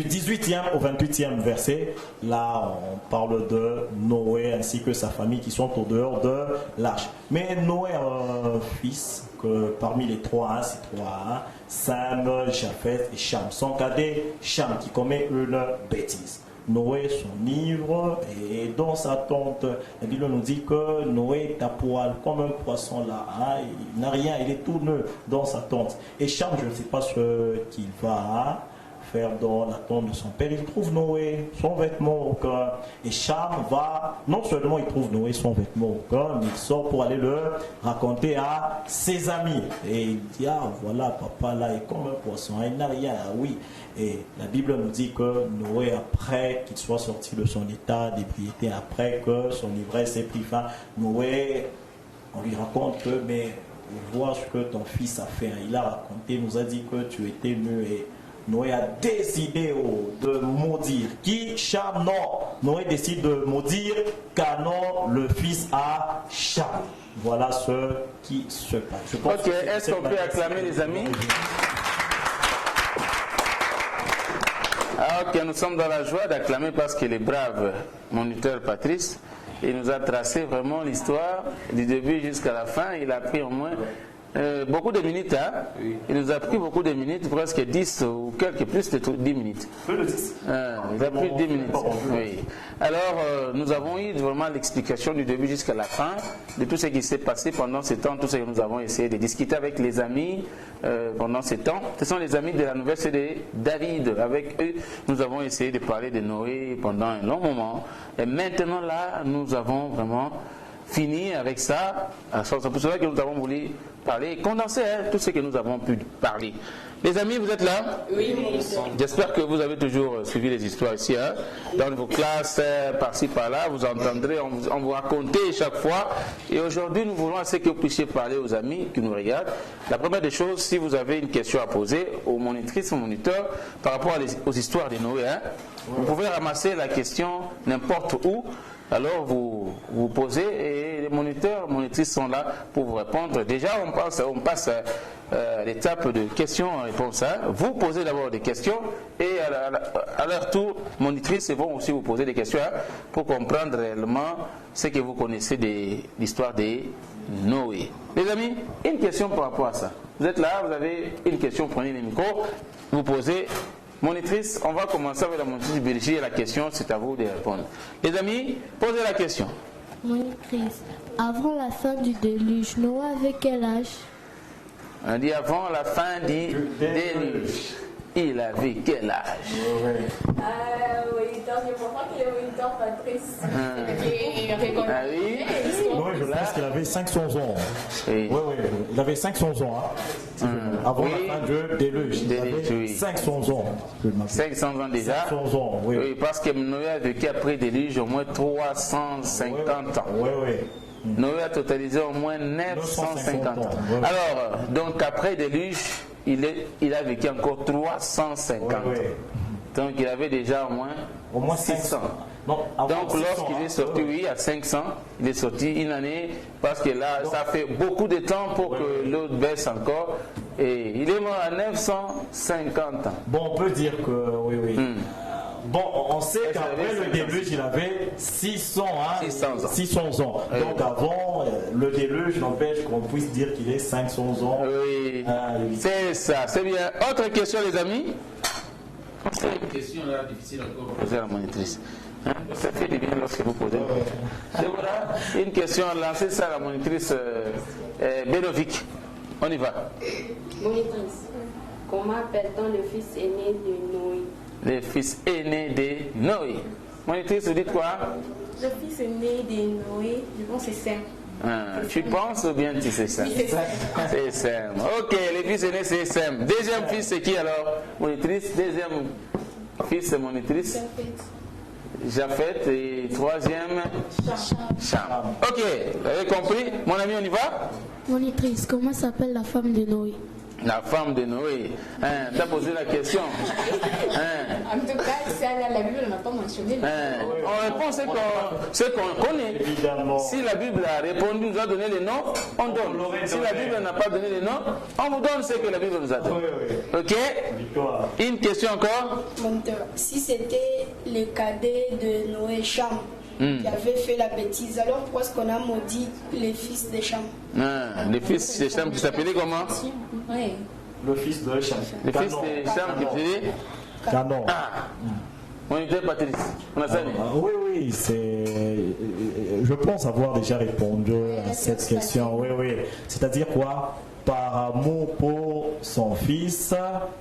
18e au 28e verset, là on parle de Noé ainsi que sa famille qui sont au dehors de l'arche. Mais Noé a un fils que parmi les trois, c'est trois, Sam, Japheth et Cham. Son cadet, Cham, qui commet une bêtise. Noé s'enivre et dans sa tente, la Bible nous dit que Noé est à poil comme un poisson là, il n'a rien, il est tout nu dans sa tente. Et Cham, je ne sais pas ce qu'il va faire dans la tente de son père, il trouve Noé, son vêtement au cœur. Et Cham va, non seulement il trouve Noé son vêtement au cœur, mais il sort pour aller le raconter à ses amis. Et il dit, ah voilà, papa là est comme un poisson, il n'a rien, oui. Et la Bible nous dit que Noé, après qu'il soit sorti de son état d'ébriété, après que son ivresse ait pris fin, Noé, on lui raconte que, mais vois ce que ton fils a fait. Il a raconté, il nous a dit que tu étais nu et Noé a décidé de maudire. Qui? Cham, non. Noé décide de maudire Canon, le fils à Cham. Voilà ce qui se passe. Ok, est-ce qu'on peut acclamer les amis? Ok, nous sommes dans la joie d'acclamer parce qu'il est brave, moniteur Patrice. Il nous a tracé vraiment l'histoire du début jusqu'à la fin. Il a pris au moins beaucoup de minutes. Il nous a pris beaucoup de minutes, presque 10 ou quelques plus de 10 minutes. Plus de 10. Il a pris 10 minutes. Oui. Alors, nous avons eu vraiment l'explication du début jusqu'à la fin de tout ce qui s'est passé pendant ce temps, tout ce que nous avons essayé de discuter avec les amis pendant ce temps. Ce sont les amis de la nouvelle CD de David. Avec eux, nous avons essayé de parler de Noé pendant un long moment. Et maintenant, là, nous avons vraiment fini avec ça. C'est pour cela que nous avons voulu parler et condenser tout ce que nous avons pu parler. Les amis, vous êtes là? Oui. J'espère que vous avez toujours suivi les histoires ici. Dans vos classes, par-ci, par-là, vous entendrez, on vous raconter chaque fois. Et aujourd'hui, nous voulons assez que vous puissiez parler aux amis qui nous regardent. La première des choses, si vous avez une question à poser aux monitrices, aux moniteurs, par rapport aux histoires de Noé, vous pouvez ramasser la question n'importe où. Alors vous posez et les moniteurs, monitrices sont là pour vous répondre. Déjà on passe à l'étape de questions-réponses. Vous posez d'abord des questions et à leur tour, monitrices vont aussi vous poser des questions pour comprendre réellement ce que vous connaissez de l'histoire de Noé. Les amis, une question par rapport à ça. Vous êtes là, vous avez une question, prenez le micro, vous posez. Monitrice, on va commencer avec la monitrice Belgique et la question, c'est à vous de répondre. Les amis, posez la question. Monitrice, avant la fin du déluge, Noé avait quel âge? On dit avant la fin du déluge. Il avait quel âge? Moniteur, je comprends qu'il est moniteur Patrice. Ah oui? Oui, je pense qu'il avait 500 ans. Oui, il avait 500 ans. Avant la fin du déluge, il avait 500 ans. 500 ans déjà? 500 ans, oui. Oui, parce que Noé a vécu après déluge au moins 350 ans. Noé a totalisé au moins 950 ans. Alors, donc après déluge, il a vécu encore 350 ans. Donc il avait déjà au moins 600. Non, donc lorsqu'il est sorti, oui, à 500, il est sorti une année parce que là, ça fait beaucoup de temps pour que l'autre baisse encore. Et il est mort à 950 ans. Bon, on peut dire que oui. Bon, on sait qu'après le déluge, il avait 600 ans. Donc avant le déluge, n'empêche qu'on puisse dire qu'il est 500 ans. Oui, c'est ça, c'est bien. Autre question, les amis? C'est une question là difficile encore pour poser à la monitrice. Ça fait du bien lorsque vous posez. Et voilà, une question lancée ça à la monitrice Bénovic. On y va. Monitrice, comment appelle-t-on le fils aîné de Noé? Le fils aîné de Noé. Monitrice, vous dites quoi? Le fils aîné de Noé, je pense que c'est Sem. Tu penses ou bien tu sais ça? C'est Sem. Ok, le fils aîné c'est Sem. Deuxième fils c'est qui alors? Monitrice. Deuxième fils c'est monitrice. Japheth. Et troisième Cham. Ok, vous avez compris? Mon ami, on y va? Monitrice, comment s'appelle la femme de Noé? La femme de Noé. Tu as posé la question. En tout cas, ça, la Bible n'a pas mentionné. On répond ce qu'on connaît. Évidemment. Si la Bible a répondu, nous a donné les noms, on donne. Si la Bible n'a pas donné les noms, on vous donne ce que la Bible nous a donné. Ok? Une question encore? Si c'était le cadet de Noé, Cham, qui avait fait la bêtise, alors pourquoi est-ce qu'on a maudit les fils de Cham? Les fils de Cham qui s'appelaient comment? Le fils de Cham. Le fils de Cham qui s'appelait Canon. Moniteur Patrice. Oui, je pense avoir déjà répondu à cette question. Oui. C'est-à-dire quoi? Par amour pour son fils,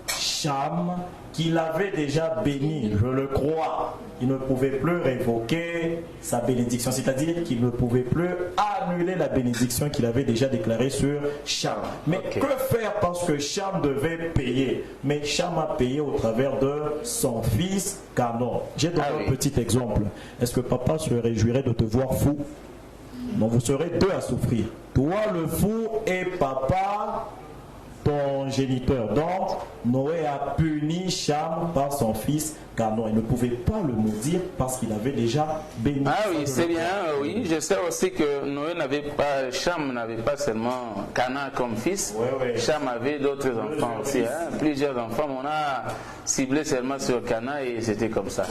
Cham, qu'il avait déjà béni, je le crois. Il ne pouvait plus révoquer sa bénédiction, c'est-à-dire qu'il ne pouvait plus annuler la bénédiction qu'il avait déjà déclarée sur Cham. Mais que faire parce que Cham devait payer? Mais Cham a payé au travers de son fils Canon. J'ai donné un petit exemple. Est-ce que papa se réjouirait de te voir fou? Non, vous serez deux à souffrir. Toi le fou et papa ton géniteur. Donc Noé a puni Cham par son fils Canon. Il ne pouvait pas le maudire parce qu'il avait déjà béni. Ah oui, c'est bien, oui. Je sais aussi que Noé n'avait pas, Cham n'avait pas seulement Canaan comme fils. Cham avait d'autres enfants aussi, plusieurs enfants. On a ciblé seulement sur Canaan et c'était comme ça.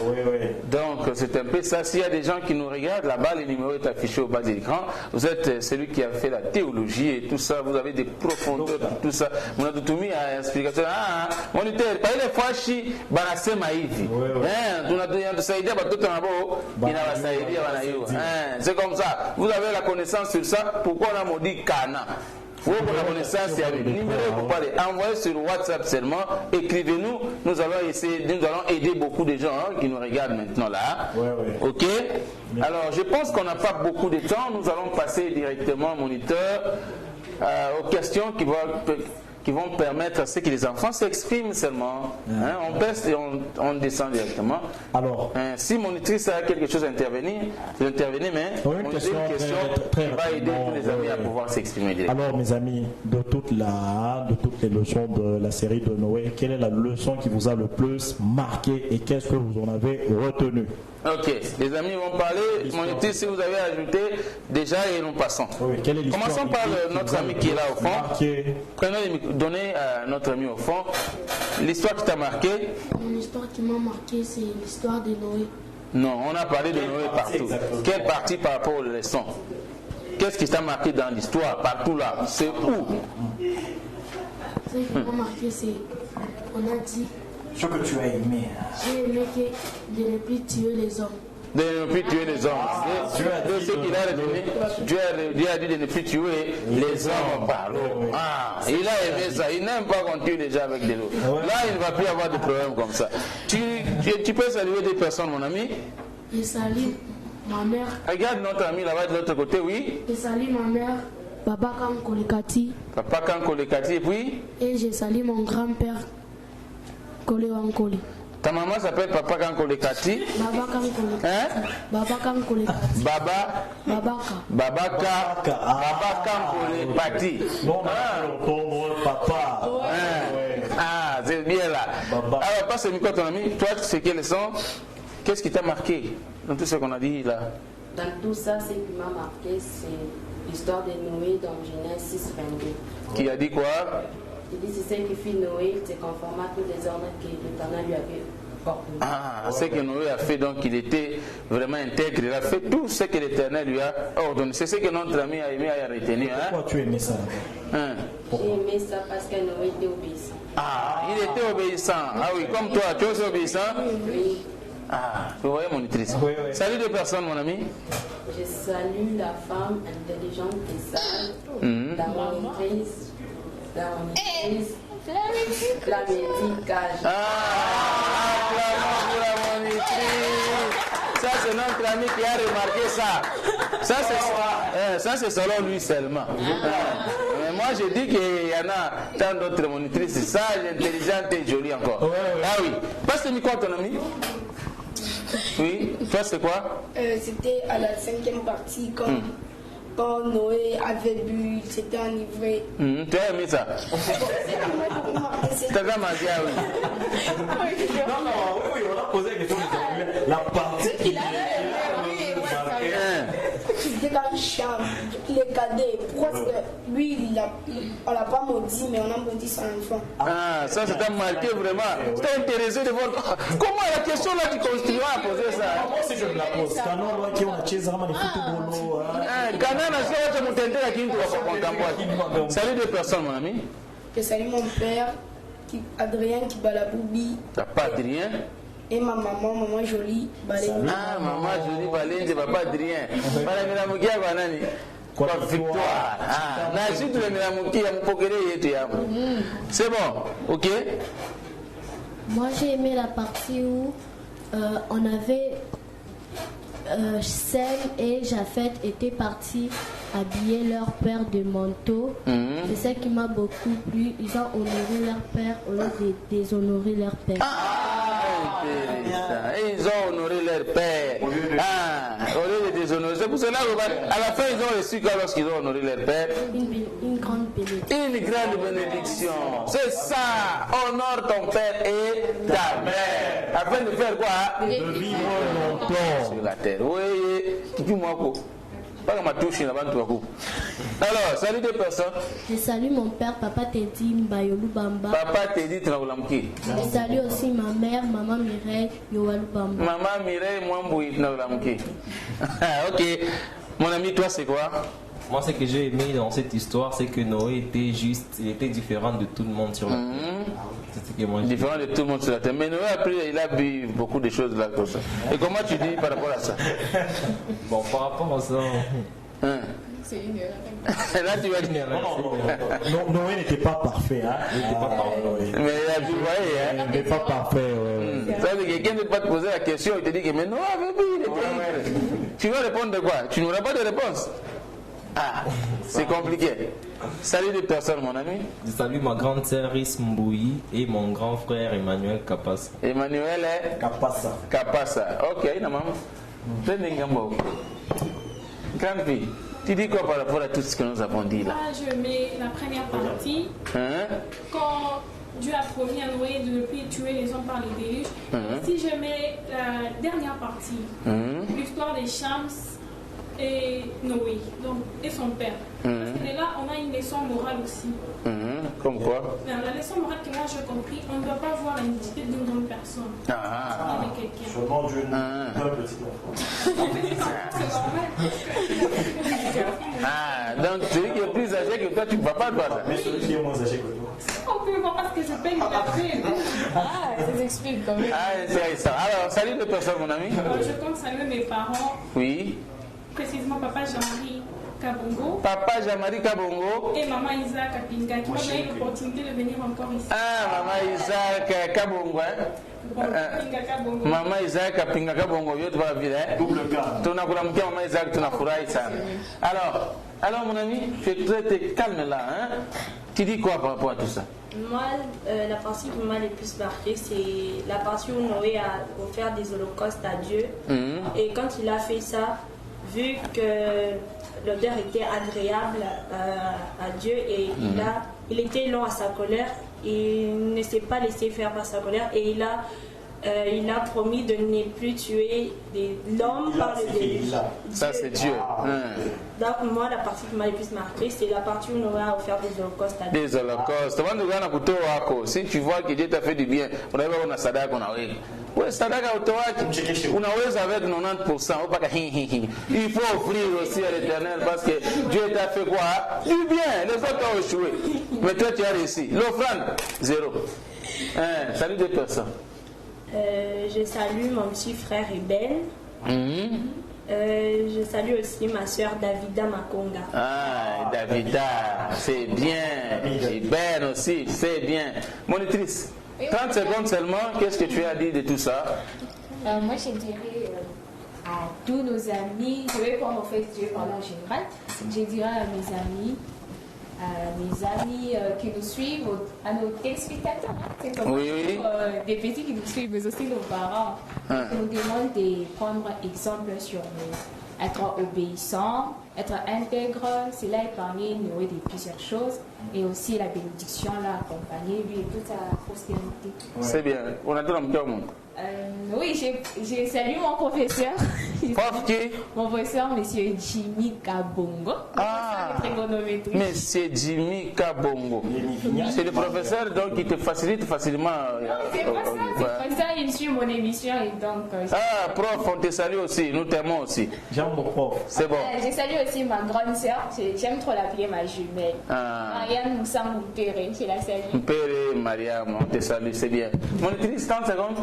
Donc c'est un peu ça. S'il y a des gens qui nous regardent, là-bas, le numéro est affiché au bas de l'écran. Vous êtes celui qui a fait la théologie et tout ça. Vous avez des profondeurs, tout ça. On a tout mis à explication. Moniteur, par les fois, chi, banasema hivi. C'est comme ça. Vous avez la connaissance sur ça. Pourquoi on a maudit Cana? Vous avez la connaissance, numéro pour parler. Envoyez sur WhatsApp seulement. Écrivez-nous. Nous allons essayer, nous allons aider beaucoup de gens qui nous regardent maintenant là. Ok. Alors, je pense qu'on n'a pas beaucoup de temps. Nous allons passer directement, moniteur, aux questions qui vont permettre à ce que les enfants s'expriment seulement. On passe et on descend directement. Alors, si monitrice a quelque chose à intervenir, vous intervenez, mais une question qui va aider tous les amis à pouvoir s'exprimer directement. Alors, mes amis, de toutes les leçons de la série de Noé, quelle est la leçon qui vous a le plus marqué et qu'est-ce que vous en avez retenu? Ok, les amis vont parler. Monitrice, si vous avez ajouté déjà et nous passons. Commençons par notre ami qui est là au fond. Donnez à notre ami au fond l'histoire qui t'a marqué. Mon histoire qui m'a marqué, c'est l'histoire de Noé. Non, on a parlé de Noé partout. Quelle partie par rapport aux leçons? Qu'est-ce qui t'a marqué dans l'histoire partout là? C'est où? Ce qui m'a marqué, c'est on a dit. Ce que tu as aimé. J'ai aimé de ne plus tuer les hommes. De ne plus tuer les hommes. Dieu a dit de ne plus tuer les hommes par l'eau. Il a aimé ça. Il n'aime pas qu'on tue les gens avec de l'eau. Là, il ne va plus avoir de problème comme ça. Tu peux saluer des personnes, mon ami? Je salue ma mère. Regarde notre ami là-bas de l'autre côté, oui. Je salue ma mère, Papa Kankolekati. Papa Kankolekati, et puis? Et je salue mon grand-père, Kole Wankoli. Ta maman s'appelle Papa Kankolekati. Baba Kankolekati. Baba Kankolekati. Baba Kankolekati. Non, papa. C'est bien là. Alors, passe le micro à ton ami. Toi, c'est quelles sont? Qu'est-ce qui t'a marqué dans tout ce qu'on a dit là? Dans tout ça, ce qui m'a marqué, c'est l'histoire de Noé dans Genèse 6, 22. Qui a dit quoi? Il dit c'est ce qui fit Noé, se conforma à tous les ordres que l'Éternel lui avait ordonné. Ah, ce que Noé a fait, donc il était vraiment intègre. Il a fait tout ce que l'Éternel lui a ordonné. C'est ce que notre ami a aimé à retenir. Pourquoi tu aimais ça? J'ai aimé ça parce que Noé était obéissant. Ah, il était obéissant. Ah oui, comme toi, tu es aussi obéissant? Oui. Ah, vous voyez mon nutrition. Oui. Salut deux personnes, mon ami. Je salue la femme intelligente et sage dans mon église. La médicage. Acclamons pour la monitrice. Ça, c'est notre ami qui a remarqué ça. Ça, c'est selon lui seulement. Mais moi, je dis qu'il y en a tant d'autres monitrices sages, intelligentes et jolies encore. Ah oui. Passe le micro à ton ami. Oui, toi c'est quoi? C'était à la 5e partie quand Noé avait bu, il s'était enivré. Tu as aimé ça? T'as quand même dit ah oui. Non, oui, on a posé la question de la partie qu'il a C'était dans le champ, les cadets. Pourquoi lui, on l'a pas maudit, mais on a maudit son enfant. Ah, ça t'a marqué vraiment. T'es intéressé de voir comment la question là tu continues à poser ça. Moi aussi je me la pose. Canon qui on a cheza kama ni football. Canana c'est autre mutende lakini tu vas contemporain. Salut deux personnes mon ami. Je salue mon père, Adrien qui balaboubi. T'as pas Adrien? Et ma maman jolie, Balenzi. Ah, maman jolie, Balenzi, papa Adrien. Bala Miramukia Banani. Quoi, victoire. Ah, Najit le Miramukia, Mpokere yetu yamu. C'est bon, ok? Moi, j'ai aimé la partie où on avait Sem et Japhet étaient partis habiller leur père de manteau. C'est ça qui m'a beaucoup plu. Ils ont honoré leur père au lieu de déshonorer leur père. Ils ont honoré leur père. Au lieu de déshonorer. C'est pour cela qu'à la fin, ils ont reçu quoi lorsqu'ils ont honoré leur père? Une grande bénédiction. Une grande bénédiction. C'est ça. Honore ton père et ta mère. Afin de faire quoi? De vivre longtemps sur la terre. Oui, tu moi quoi? Pas ma touche là-bas, tu vas couper. Alors, salut deux personnes. Je salue mon père, papa Teddy Mbayolu Bamba. Papa Teddy Traoulamki. Je salue aussi ma mère, maman Mireille Yowalu Bamba. Maman Mireille Mwamboui Traoulamki. Ok. Mon ami, toi, c'est quoi? Moi, ce que j'ai aimé dans cette histoire, c'est que Noé était juste, il était différent de tout le monde sur la terre. C'est ce que moi j'ai différent de tout le monde sur la terre. Mais Noé, après, il a bu beaucoup de choses là comme ça. Et comment tu dis par rapport à ça? Bon, par rapport à ça. C'est une erreur. Là, tu vas dire. Non, Noé n'était pas parfait. Hein? Il n'était pas parfait. Mais là, tu voyais. Hein? Il n'était pas parfait. Ça veut dire que quelqu'un ne peut pas te poser la question, il te dit que mais Noé avait bu, il était ivre. Tu vas répondre de quoi? Tu n'auras pas de réponse. Ah, c'est compliqué. Salut des personnes, mon ami. Je salue ma grande sœur Riz Mbouyi et mon grand frère Emmanuel Kapassa. Emmanuel est Kapassa. Kapassa. Ok, maman. Grande fille, tu dis quoi par rapport à tout ce que nous avons dit là? Moi, je mets la première partie. Quand Dieu a promis à Noé de ne plus tuer les hommes par les déluges. Si je mets la dernière partie, l'histoire des Shams et Noé, donc, et son père. Parce que là, on a une leçon morale aussi. Comme quoi? La leçon morale que moi j'ai compris, on ne doit pas voir l'identité d'une grande personne. Avec quelqu'un. Seulement Dieu d'un petit enfant. Donc celui qui est plus âgé que toi, tu ne vas pas voir ça. Mais celui qui est moins âgé que toi. On peut voir parce que je paye la paix. Ça s'explique quand même. Intéressant. Alors, salut les personnes, mon ami. Je compte saluer mes parents. Oui. Précisément papa Jean-Marie Kabongo. Papa Jean-Marie Kabongo. Et maman Isaac Kapinga qui m'a donné l'opportunité de venir encore ici. Ah, maman Isaac Kabongo. Maman Isaac Kapinga Kabongo, yo tu vas vivre. Double cas. Tu n'as pas maman Isaac, tu n'as pas ça. Alors mon ami, tu es très calme là, hein? Tu dis quoi par rapport à tout ça? Moi, la partie qui m'a le plus marqué, c'est la partie où Noé a offert des holocaustes à Dieu. Et quand il a fait ça, vu que l'odeur était agréable à Dieu et il était long à sa colère, il ne s'est pas laissé faire par sa colère et il a promis de ne plus tuer l'homme par le déluge. Ça, c'est Dieu. Donc, moi, la partie qui m'a le plus marqué, c'est la partie où Noé a offert des holocaustes à Dieu. Des holocaustes. Si tu vois que Dieu t'a fait du bien, on a sadaka, on a oui, sadaka unaweza avec 90%. Il faut offrir aussi à l'Éternel parce que Dieu t'a fait quoi? Du bien. Les autres ont échoué. Mais toi, tu as réussi. L'offrande, 0. Salut deux personnes. Je salue mon petit frère Eben. Je salue aussi ma soeur Davida Makonga. Ah, Davida, c'est bien. Et Ben aussi, c'est bien. Monitrice, 30 secondes seulement, qu'est-ce que tu as dit de tout ça? Moi, je dirais à tous nos amis, je vais prendre en fait Dieu pendant général, je dirais à mes amis qui nous suivent, à nos téléspectateurs, des petits qui nous suivent, mais aussi nos parents, qui nous demandent de prendre exemple sur nous, être obéissant, être intègre, cela épargner Noé de plusieurs choses, et aussi la bénédiction l'a accompagné, lui et toute sa postérité. C'est bien, on a tout dans le monde. Oui, j'ai salué mon professeur. Mon professeur, monsieur Jimmy Kabongo. Monsieur Jimmy Kabongo. C'est le professeur donc qui te facilite facilement. C'est pas ça, c'est pour ça il suit mon émission et donc. Prof, on te salue aussi, nous t'aimons aussi. J'aime mon prof. C'est bon. Je salue aussi ma grande sœur, j'aime trop l'appeler ma jumelle. Marianne Moussa Mpere, je la salue. Mpere, Mariam, on te salue, c'est bien. Monitrice, 30 secondes.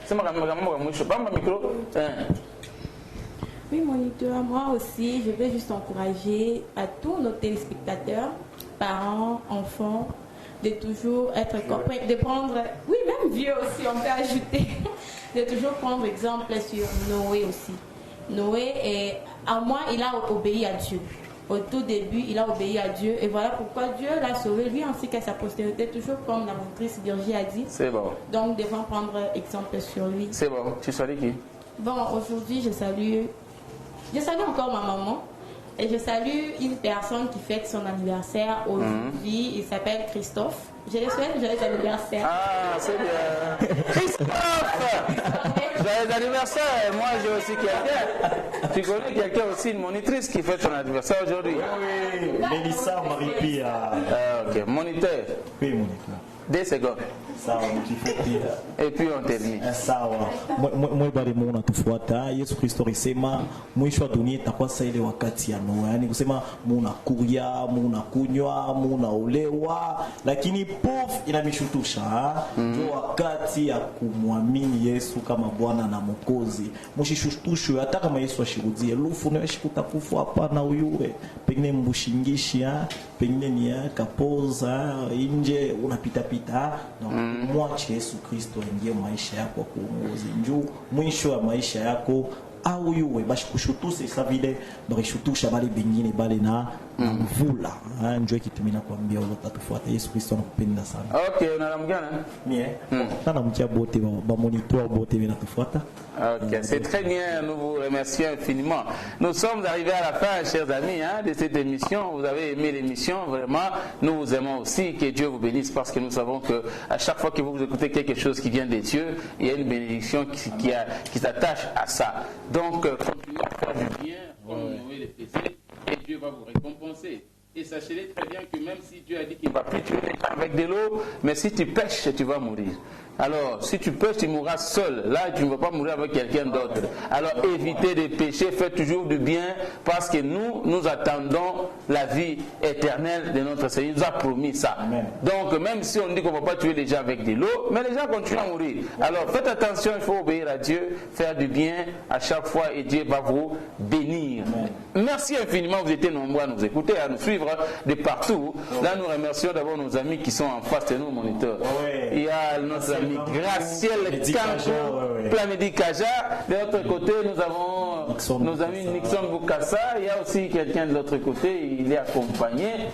C'est mon micro. Oui, moniteur, moi aussi, je veux juste encourager à tous nos téléspectateurs, parents, enfants, de toujours être compris, de prendre, oui, même vieux aussi, on peut ajouter, de toujours prendre exemple sur Noé aussi. Noé, à moi, il a obéi à Dieu. Au tout début, il a obéi à Dieu et voilà pourquoi Dieu l'a sauvé, lui ainsi qu'à sa postérité, toujours comme la monitrice Virginie a dit. C'est bon. Donc, devons prendre exemple sur lui. C'est bon. Tu salues qui? Bon, aujourd'hui, je salue encore ma maman et je salue une personne qui fête son anniversaire aujourd'hui. Il s'appelle Christophe. Je le souhaite joyeux anniversaire. Ah, c'est bien. Christophe! Joyeux anniversaire. Moi, j'ai aussi quelqu'un. Tu connais quelqu'un aussi, une monitrice qui fête son anniversaire aujourd'hui? Oui, Mélissa Marie-Pia. Ok, moniteur. Oui, moniteur. 2 secondes. Sawa, mkifutia. Et puis on termine. Sawa. Mwe bali muona tufuata. Yesu Kristo alisema mwisho wa dunia itakuwa sasa ile wakati ya Noa. Yaani kusema munakuya, munakunywa, munaolewa, lakini pof inamishutusha. Ndio wakati ya kumwamini Yesu kama Bwana na Mwokozi. Mshishutushwe hata kama Yesu ashirudie. Lufu na kutakufa hapana uyure. Pengine mbushingishi, pengine ni kapoza nje unapita pita. Mwache Yesu Kristo aingie maisha yako kuongozi njoo mwisho wa maisha yako au yuwe bashi kushutuse sa vile bakishutusha bali bengine bali na mvula njoo kitumina kuambia wao tatufuata Yesu Kristo anakupenda sana. Okay, unaramgana? Mie. Sana mkia bote ba moniteur bote vinatufuata. Ok, c'est très bien, nous vous remercions infiniment. Nous sommes arrivés à la fin, chers amis, de cette émission. Vous avez aimé l'émission, vraiment. Nous vous aimons aussi. Que Dieu vous bénisse parce que nous savons que à chaque fois que vous écoutez quelque chose qui vient des dieux, il y a une bénédiction qui s'attache à ça. Donc, continuez à faire du bien, comme Noé le faisait, et Dieu va vous récompenser. Et sachez très bien que même si Dieu a dit qu'il ne va plus tuer avec de l'eau, mais si tu pêches, tu vas mourir. Alors, si tu pêches, tu mourras seul. Là, tu ne vas pas mourir avec quelqu'un d'autre. Alors, évitez de pécher, faites toujours du bien, parce que nous attendons la vie éternelle de notre Seigneur. Il nous a promis ça. Amen. Donc, même si on dit qu'on ne va pas tuer les gens avec de l'eau, mais les gens continuent à mourir. Alors, faites attention, il faut obéir à Dieu, faire du bien à chaque fois, et Dieu va vous bénir. Amen. Merci infiniment, vous étiez nombreux à nous écouter, à nous suivre de partout. Là, nous remercions d'abord nos amis qui sont en face de nous, moniteurs. Il y a notre ami Graciel Kanko, Planedi Kaja. De l'autre côté, nous avons nos amis Nixon Bukassa. Il y a aussi quelqu'un de l'autre côté, il est accompagné.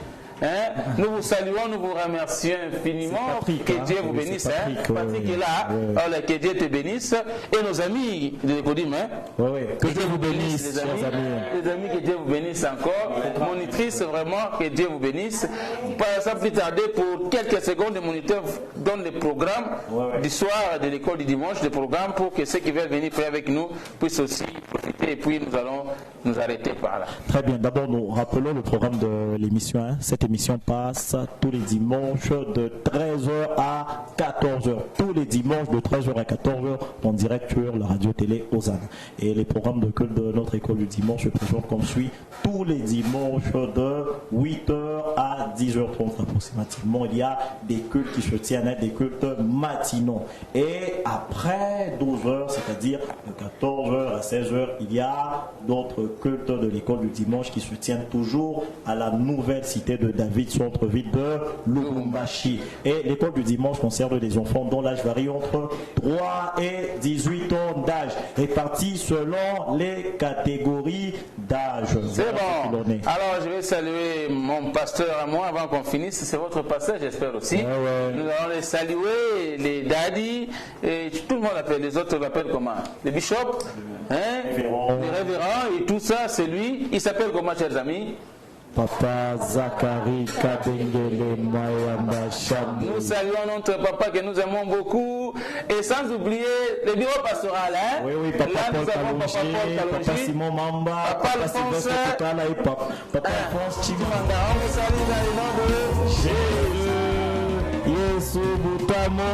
Nous vous saluons, nous vous remercions infiniment. Patrick, que Dieu vous bénisse. Patrick est là. Alors, que Dieu te bénisse. Et nos amis de l'Écodim, que Dieu vous bénisse, les amis, que Dieu vous bénisse encore. Monitrice, vraiment, que Dieu vous bénisse. Sans plus tarder, pour quelques secondes, le moniteur donne le programme du soir de l'école du dimanche, le programme pour que ceux qui veulent venir faire avec nous puissent aussi profiter, et puis nous allons nous arrêter par là. Très bien, d'abord nous rappelons le programme de l'émission. Cette émission passe tous les dimanches de 13h à 14h. Tous les dimanches de 13h à 14h en direct sur la radio-télé Ozan. Et les programmes de culte de notre école du dimanche se présentent comme suit. Tous les dimanches de 8h à 10h30 approximativement. Il y a des cultes qui se tiennent, des cultes matinaux. Et après 12h, c'est-à-dire de 14h à 16h, il y a d'autres cultes de l'école du dimanche qui se tiennent toujours à la nouvelle cité de David, centre-ville de Lubumbashi. Et l'école du dimanche concerne des enfants dont l'âge varie entre 3 et 18 ans d'âge, répartis selon les catégories d'âge. C'est bon. Alors je vais saluer mon pasteur à moi avant qu'on finisse. C'est votre pasteur, j'espère aussi. Nous allons les saluer, les daddy, et tout le monde appelle, les autres l'appellent comment? Les bishops, les révérends, et tout ça, c'est lui. Il s'appelle comment, chers amis? Papa Zachary Kabengele Mayamba Chamou. Nous saluons notre papa que nous aimons beaucoup. Et sans oublier le bureau pastoral. Oui, papa Paul Kalonji, papa Simon Mamba, papa Alphonse Kotala et papa Alphonse Chimanga. On vous salue dans le nom de Jésus. Yesu Boutamo.